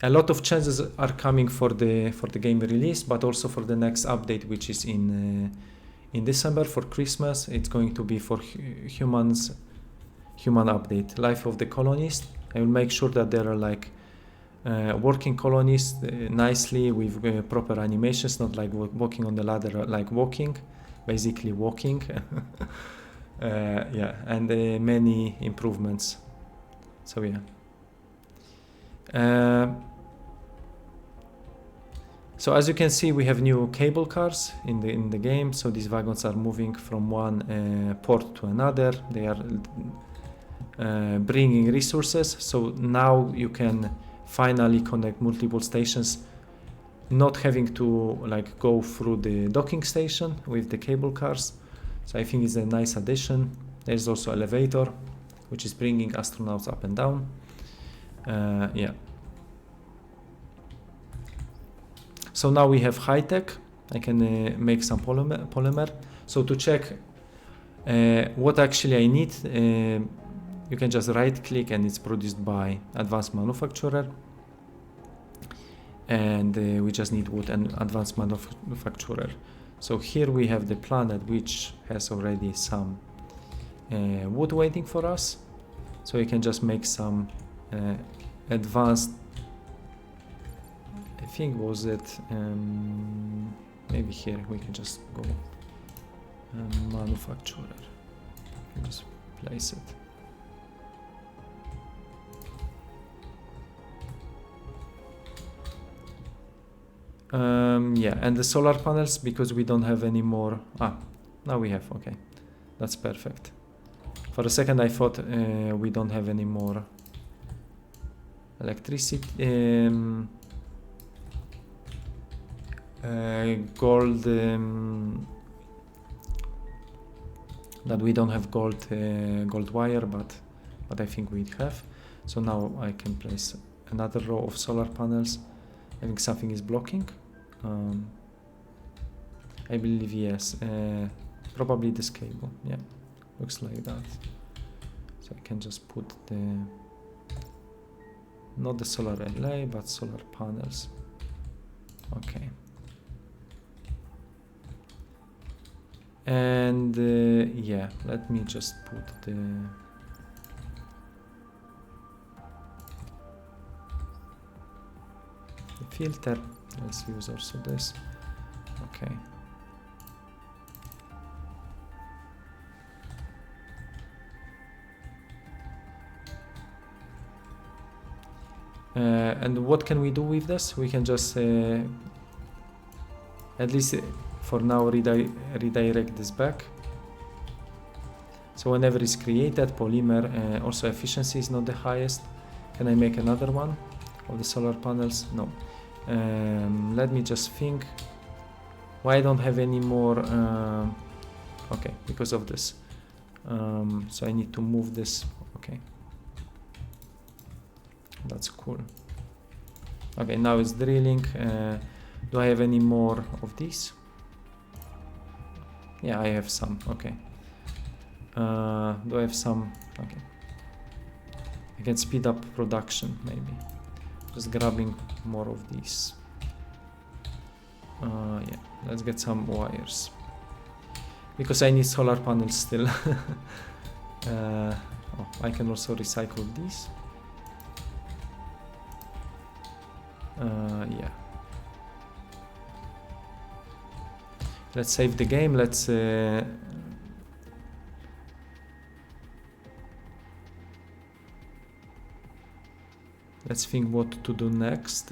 a lot of changes are coming for the game release, but also for the next update, which is in December for Christmas. It's going to be for human update, life of the colonists. I will make sure that there are like working colonies nicely with proper animations, not like walking on the ladder, like walking, basically walking. Yeah, and many improvements. So yeah. So as you can see, we have new cable cars in the game. So these wagons are moving from one port to another. They are bringing resources. So now you can finally connect multiple stations, not having to like go through the docking station with the cable cars. So I think it's a nice addition. There's also elevator, which is bringing astronauts up and down. Yeah. So now we have high tech. I can make some polymer. So to check what actually I need, you can just right click and it's produced by advanced manufacturer. And we just need wood and advanced manufacturer. So here we have the planet, which has already some wood waiting for us. So you can just make some advanced, I think was it, maybe here we can just go manufacturer, you can just place it. Yeah, and the solar panels, because we don't have any more. Now we have, okay, that's perfect. For a second I thought we don't have any more electricity, gold, that we don't have gold wire, but I think we have. So now I can place another row of solar panels. I think something is blocking. I believe yes, probably this cable. Yeah, looks like that. So I can just put not the solar relay, but solar panels. Okay. And yeah, let me just put the filter. Let's use also this. Okay. And what can we do with this? We can just at least for now redirect this back. So whenever it's created, polymer, also efficiency is not the highest. Can I make another one of the solar panels? No. Let me just think why I don't have any more. Okay, because of this. So I need to move this. Okay, that's cool. Okay, now it's drilling. Do I have any more of these? Yeah, I have some. Okay. Do I have some? Okay. I can speed up production maybe. Just grabbing more of these. Yeah, let's get some wires. Because I need solar panels still. I can also recycle these. Yeah. Let's save the game. Let's think what to do next.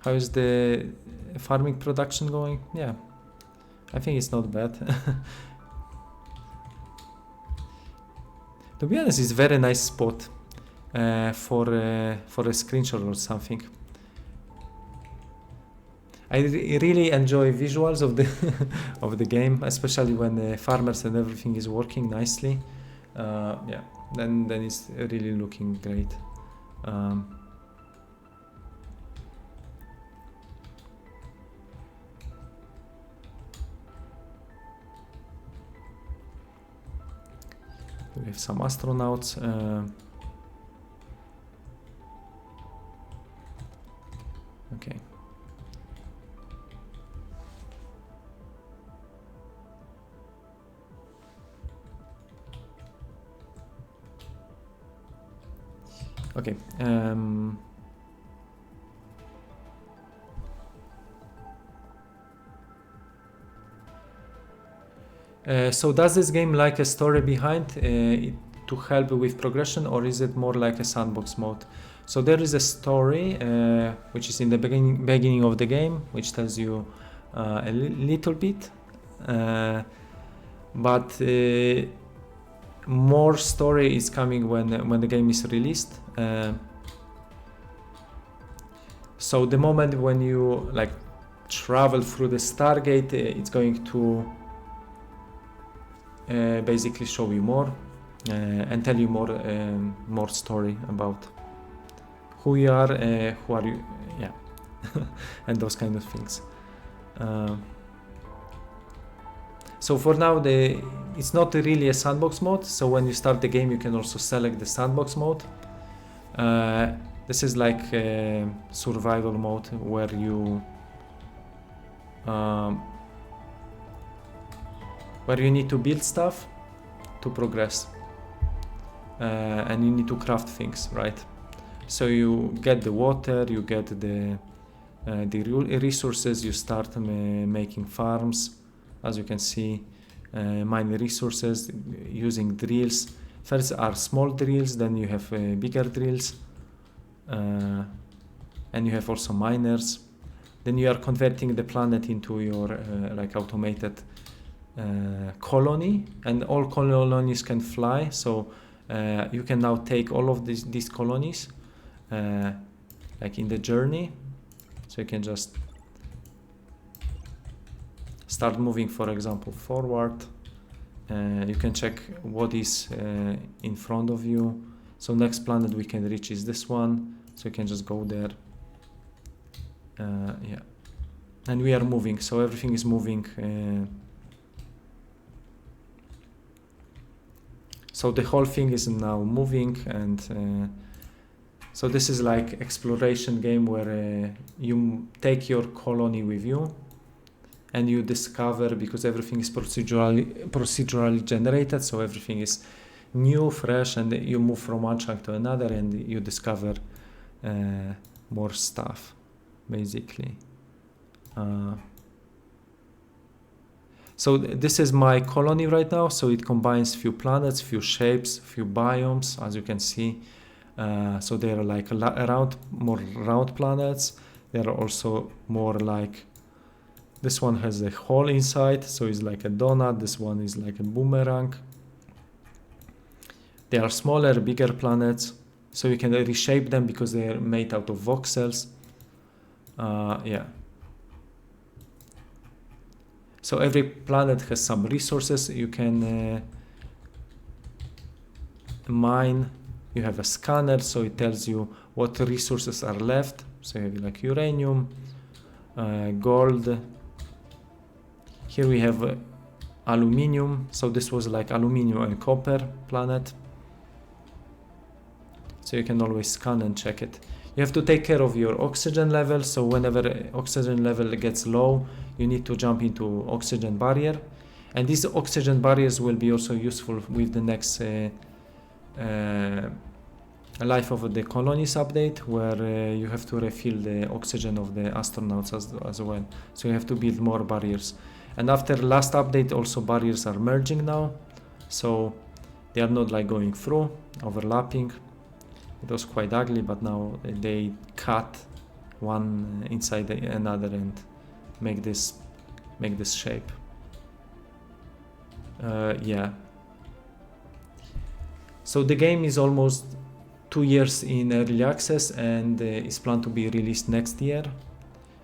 How is the farming production going? Yeah, I think it's not bad. To be honest, it's a very nice spot for a screenshot or something. I really enjoy visuals of the of the game, especially when the farmers and everything is working nicely. Yeah, then it's really looking great. We have some astronauts. Okay. Okay. So does this game like a story behind it to help with progression, or is it more like a sandbox mode? So there is a story which is in the beginning of the game, which tells you a little bit, but more story is coming when the game is released. So the moment when you like travel through the Stargate, it's going to basically show you more and tell you more story about who you are, who are you, yeah, and those kind of things. So for now, it's not really a sandbox mode. So when you start the game, you can also select the sandbox mode. This is like a survival mode where you need to build stuff to progress, and you need to craft things, right? So you get the water, you get the resources, you start making farms, as you can see, mine resources using drills. First are small drills, then you have bigger drills, and you have also miners. Then you are converting the planet into your like automated colony, and all colonies can fly. So you can now take all of these colonies like in the journey. So you can just start moving, for example, forward. You can check what is in front of you. So next planet we can reach is this one. So you can just go there. Yeah, and we are moving. So everything is moving. So the whole thing is now moving, and so this is like exploration game where you take your colony with you, and you discover, because everything is procedurally generated, so everything is new, fresh, and you move from one chunk to another, and you discover more stuff, basically. So this is my colony right now. So it combines few planets, few shapes, few biomes, as you can see. So they are like more round planets. There are also more like, this one has a hole inside, so it's like a donut. This one is like a boomerang. They are smaller, bigger planets, so you can reshape them because they are made out of voxels. Yeah. So every planet has some resources you can mine. You have a scanner, so it tells you what resources are left. So you have like uranium, gold. Here we have aluminium. So this was like aluminium and copper planet. So you can always scan and check it. You have to take care of your oxygen level. So whenever oxygen level gets low, you need to jump into oxygen barrier. And these oxygen barriers will be also useful with the next Life of the Colonies update, where you have to refill the oxygen of the astronauts as well. So you have to build more barriers. And after last update, also barriers are merging now. So they are not like going through, overlapping. It was quite ugly, but now they cut one inside another and make this shape. Yeah. So the game is almost 2 years in early access, and is planned to be released next year,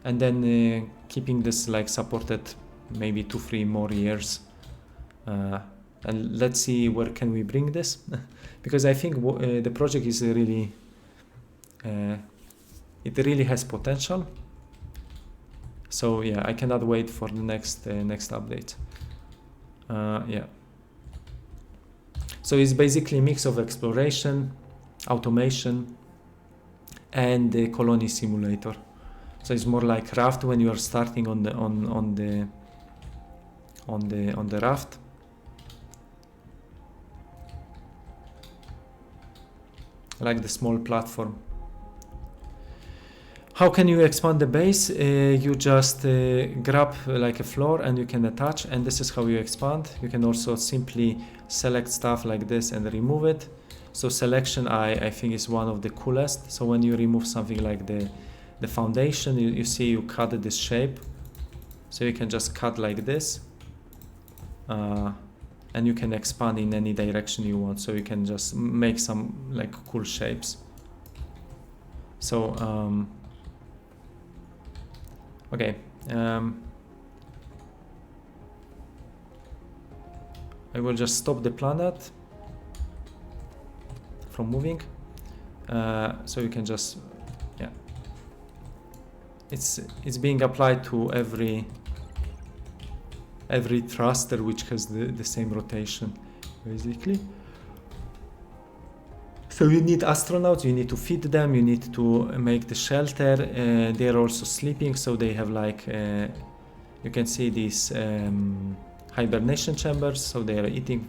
and then keeping this like supported maybe 2-3 more years. And let's see where can we bring this, because I think the project is really it really has potential. So yeah, I cannot wait for the next update. Yeah. So it's basically a mix of exploration, automation, and the colony simulator. So it's more like raft when you are starting on the raft. like the small platform. How can you expand the base? You just grab like a floor and you can attach, and this is how you expand. You can also simply select stuff like this and remove it. So selection I think is one of the coolest. So when you remove something like the foundation, you see you cut this shape. So you can just cut like this. And you can expand in any direction you want. So you can just make some like cool shapes. So okay, I will just stop the planet from moving. So you can just, yeah, it's being applied to every thruster which has the same rotation, basically. So you need astronauts, you need to feed them, you need to make the shelter. They are also sleeping, so they have like, you can see these hibernation chambers, so they are eating.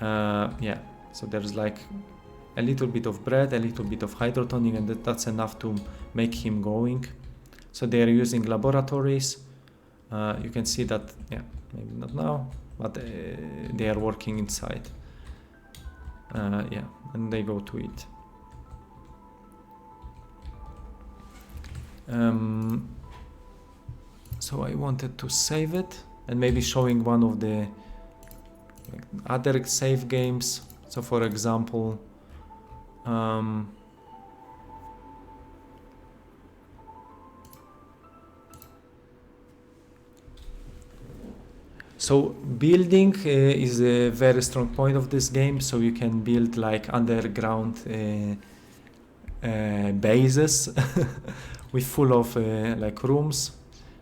Yeah, so there's like a little bit of bread, a little bit of hydrotonic, and that's enough to make him going. So they are using laboratories. You can see that, yeah, maybe not now, but they are working inside. Yeah, and they go to it. So I wanted to save it and maybe showing one of the other save games. So for example, so building is a very strong point of this game. So you can build like underground bases with full of like rooms.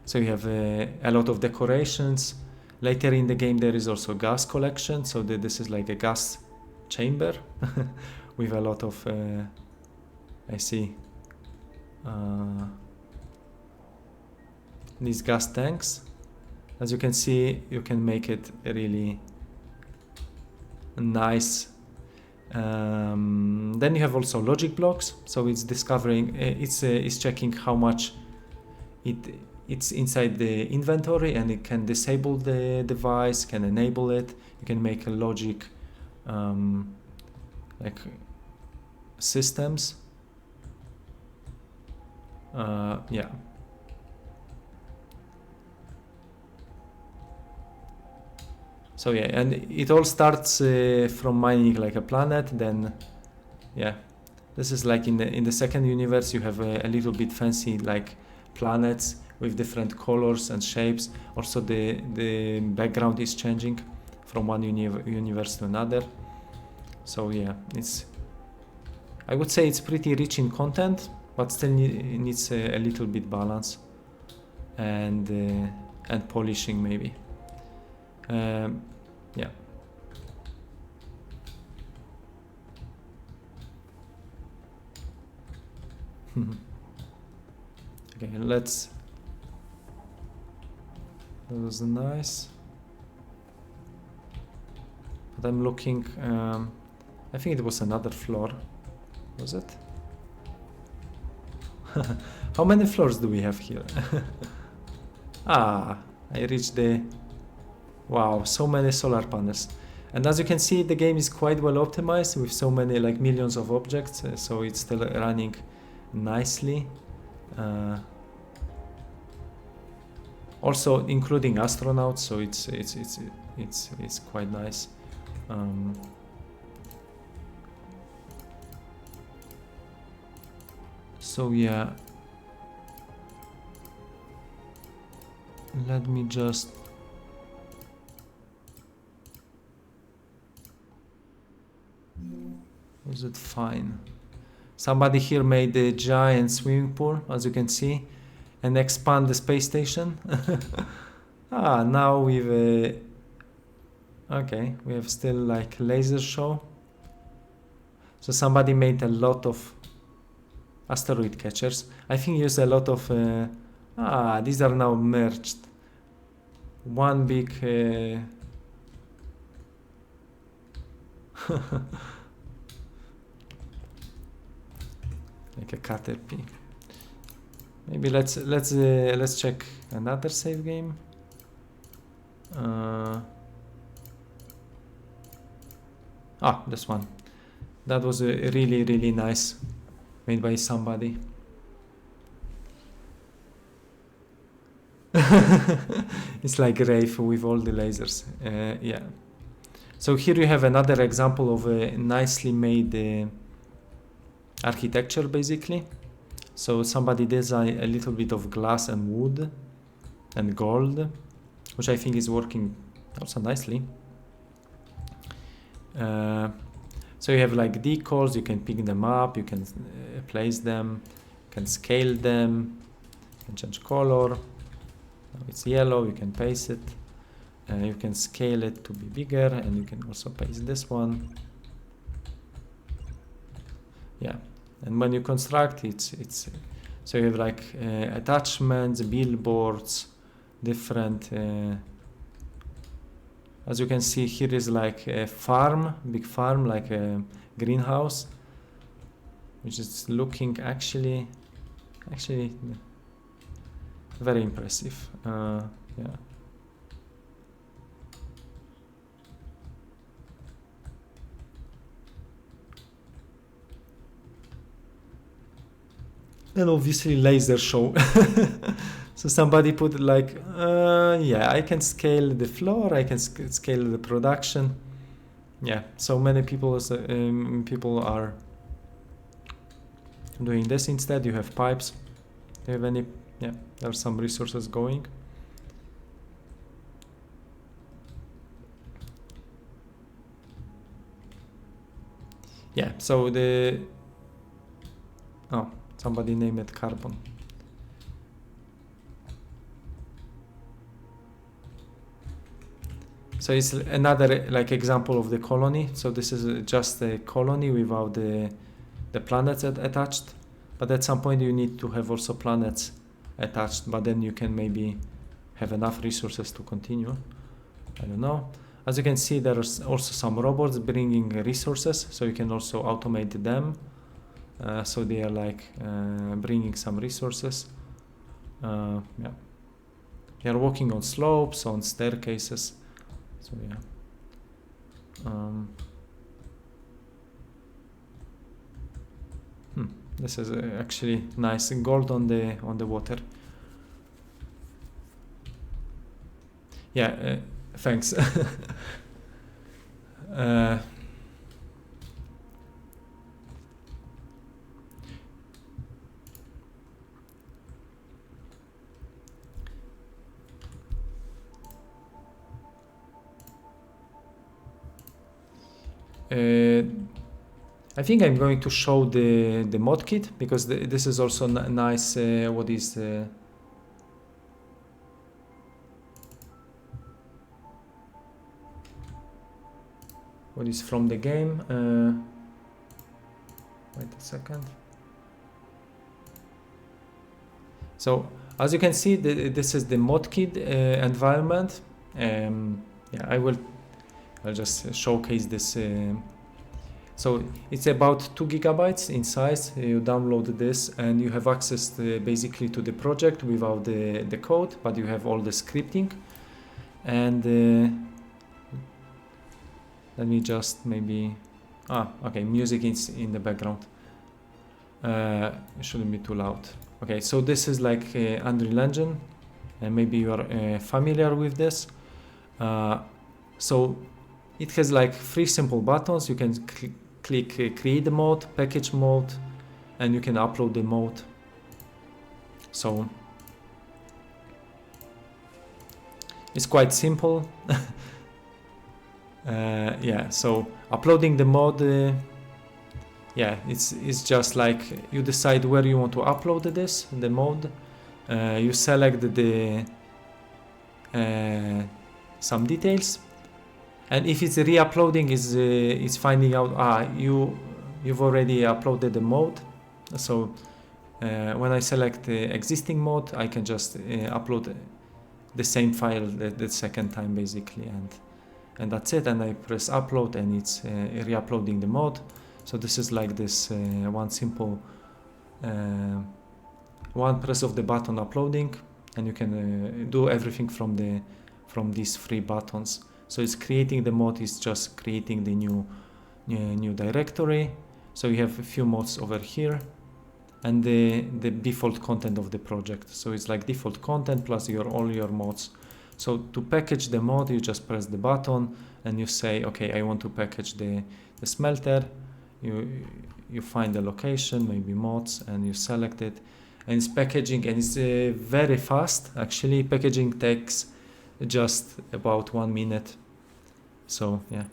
So you have a lot of decorations. Later in the game there is also gas collection. So this is like a gas chamber with a lot of I see these gas tanks. As you can see, you can make it really nice. Then you have also logic blocks. So it's discovering, it's checking how much it's inside the inventory, and it can disable the device, can enable it. You can make a logic like systems. Yeah. So yeah, and it all starts from mining like a planet. Then, yeah, this is like in the second universe. You have a little bit fancy like planets with different colors and shapes. Also, the background is changing from one universe to another. So yeah, I would say it's pretty rich in content, but still needs a little bit balance and polishing maybe. Yeah. Okay, let's. That was nice. But I'm looking. I think it was another floor. Was it? How many floors do we have here? I reached the. Wow, so many solar panels. And as you can see, the game is quite well optimized with so many like millions of objects, so it's still running nicely. Also including astronauts, so it's quite nice. So yeah, let me just. Was it fine? Somebody here made a giant swimming pool, as you can see, and expand the space station. Now we've okay, we have still like laser show. So somebody made a lot of asteroid catchers. I think use a lot of these are now merged. One big like a Caterpie. Maybe let's check another save game. This one. That was a really nice, made by somebody. It's like Wraith with all the lasers. Yeah. So here you have another example of a nicely made architecture, basically. So somebody designed a little bit of glass and wood and gold, which I think is working also nicely. So you have like decals, you can pick them up, you can place them, you can scale them, you can change color. Now it's yellow, you can paste it. You can scale it to be bigger, and you can also paste this one. Yeah, and when you construct, it's so you have like attachments, billboards, different. As you can see, here is like a farm, big farm, like a greenhouse, which is looking actually very impressive. Yeah. And obviously laser show. So somebody put like, yeah, I can scale the floor, I can scale the production. Yeah, so many people are doing this instead. You have pipes. Do you have any? Yeah, there are some resources going. Yeah, so somebody named it carbon. So it's another like example of the colony. So this is just a colony without the planets attached. But at some point you need to have also planets attached. But then you can maybe have enough resources to continue. I don't know. As you can see, there's also some robots bringing resources. So you can also automate them. So they are like bringing some resources. Yeah. They are working on slopes, on staircases. So yeah. This is actually nice gold on the water. Yeah, thanks. I think I'm going to show the mod kit, because this is also nice. What is from the game? Wait a second. So as you can see, this is the mod kit environment. Yeah, I'll just showcase this. So it's about 2 gigabytes in size. You download this and you have access basically to the project without the code, but you have all the scripting. And let me just maybe, okay, music is in the background. It shouldn't be too loud. Okay, so this is like Unreal Engine, and maybe you are familiar with this. So it has like 3 simple buttons. You can click create the mode, package mode, and you can upload the mode. So it's quite simple. Yeah, so uploading the mode, yeah, it's just like you decide where you want to upload the mode. You select some details. And if it's re-uploading, it's finding out you've already uploaded the mode. So when I select the existing mode, I can just upload the same file the second time basically, and that's it. And I press upload, and it's re-uploading the mode. So this is like this one simple one press of the button uploading, and you can do everything from these 3 buttons. So it's creating the mod, is just creating the new directory. So you have a few mods over here, and the default content of the project. So it's like default content plus all your mods. So to package the mod, you just press the button and you say, okay, I want to package the smelter. You find the location, maybe mods, and you select it, and it's packaging, and it's very fast. Actually, packaging takes just about 1 minute. So yeah,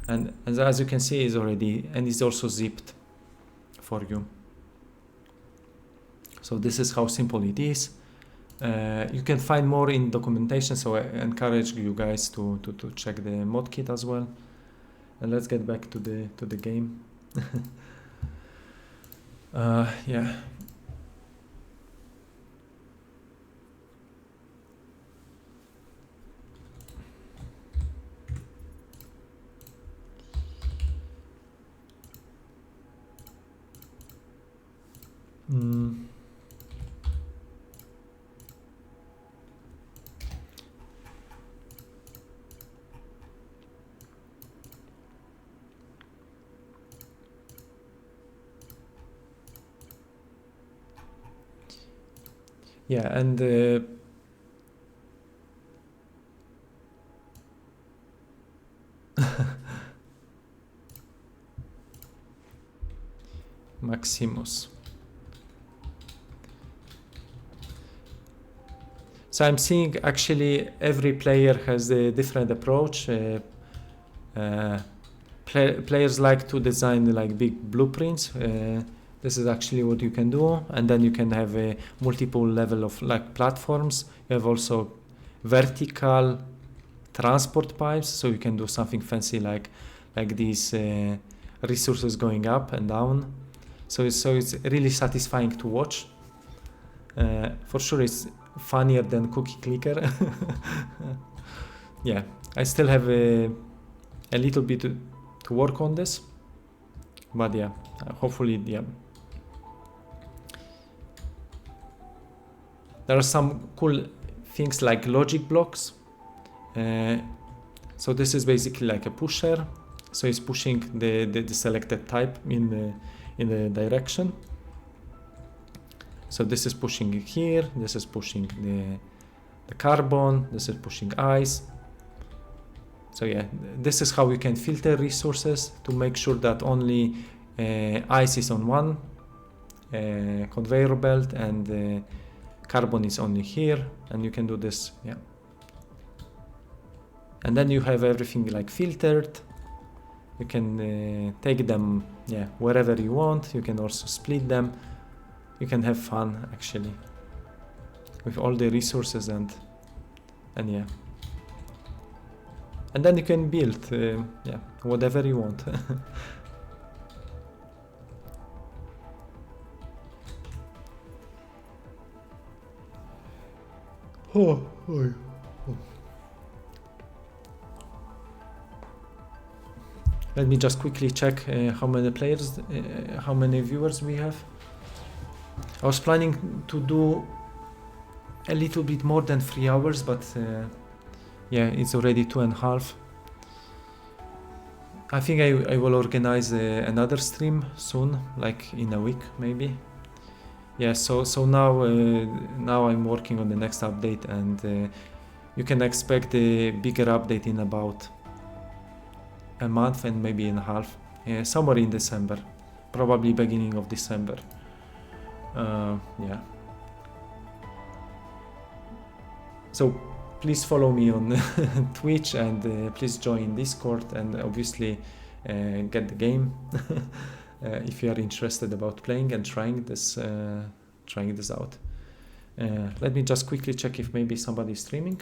and as you can see, it's already, and it's also zipped for you. So this is how simple it is. You can find more in documentation, so I encourage you guys to check the mod kit as well. And let's get back to the game. Yeah. Yeah, and Maximus. So I'm seeing actually every player has a different approach. Players like to design like big blueprints. This is actually what you can do, and then you can have a multiple level of like platforms. You have also vertical transport pipes, so you can do something fancy like these resources going up and down. So it's really satisfying to watch. For sure, it's funnier than Cookie Clicker. Yeah, I still have a little bit to work on this, but yeah, hopefully, yeah. There are some cool things like logic blocks. So this is basically like a pusher. So it's pushing the selected type in the direction. So this is pushing it here. This is pushing the carbon. This is pushing ice. So yeah, this is how you can filter resources to make sure that only ice is on one conveyor belt and carbon is only here, and you can do this, yeah. And then you have everything like filtered. You can take them, yeah, wherever you want. You can also split them. You can have fun actually with all the resources and yeah. And then you can build, yeah, whatever you want. Let me just quickly check how many players, how many viewers we have. I was planning to do a little bit more than 3 hours, but yeah, it's already 2.5. I think I will organize another stream soon, like in a week maybe. Yeah, so now I'm working on the next update, and you can expect a bigger update in about a month and maybe in a half. Yeah, somewhere in December, probably beginning of December. Yeah. So please follow me on Twitch, and please join Discord, and obviously get the game if you are interested about playing and trying this out. Let me just quickly check if maybe somebody is streaming.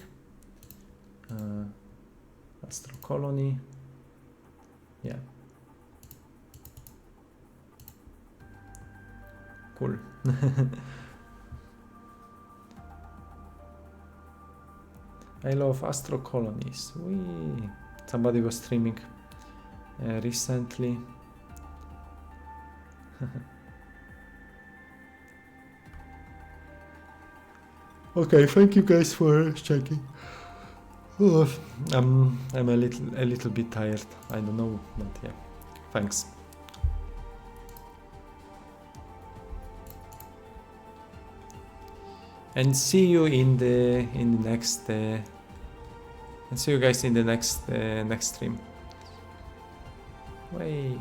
Astro Colony. Yeah. Cool. I love Astro Colonies. Whee. Somebody was streaming recently. Okay, thank you guys for checking. Oh, I'm a little bit tired. I don't know, but yeah, thanks. And see you in the next. And see you guys in the next stream. Bye.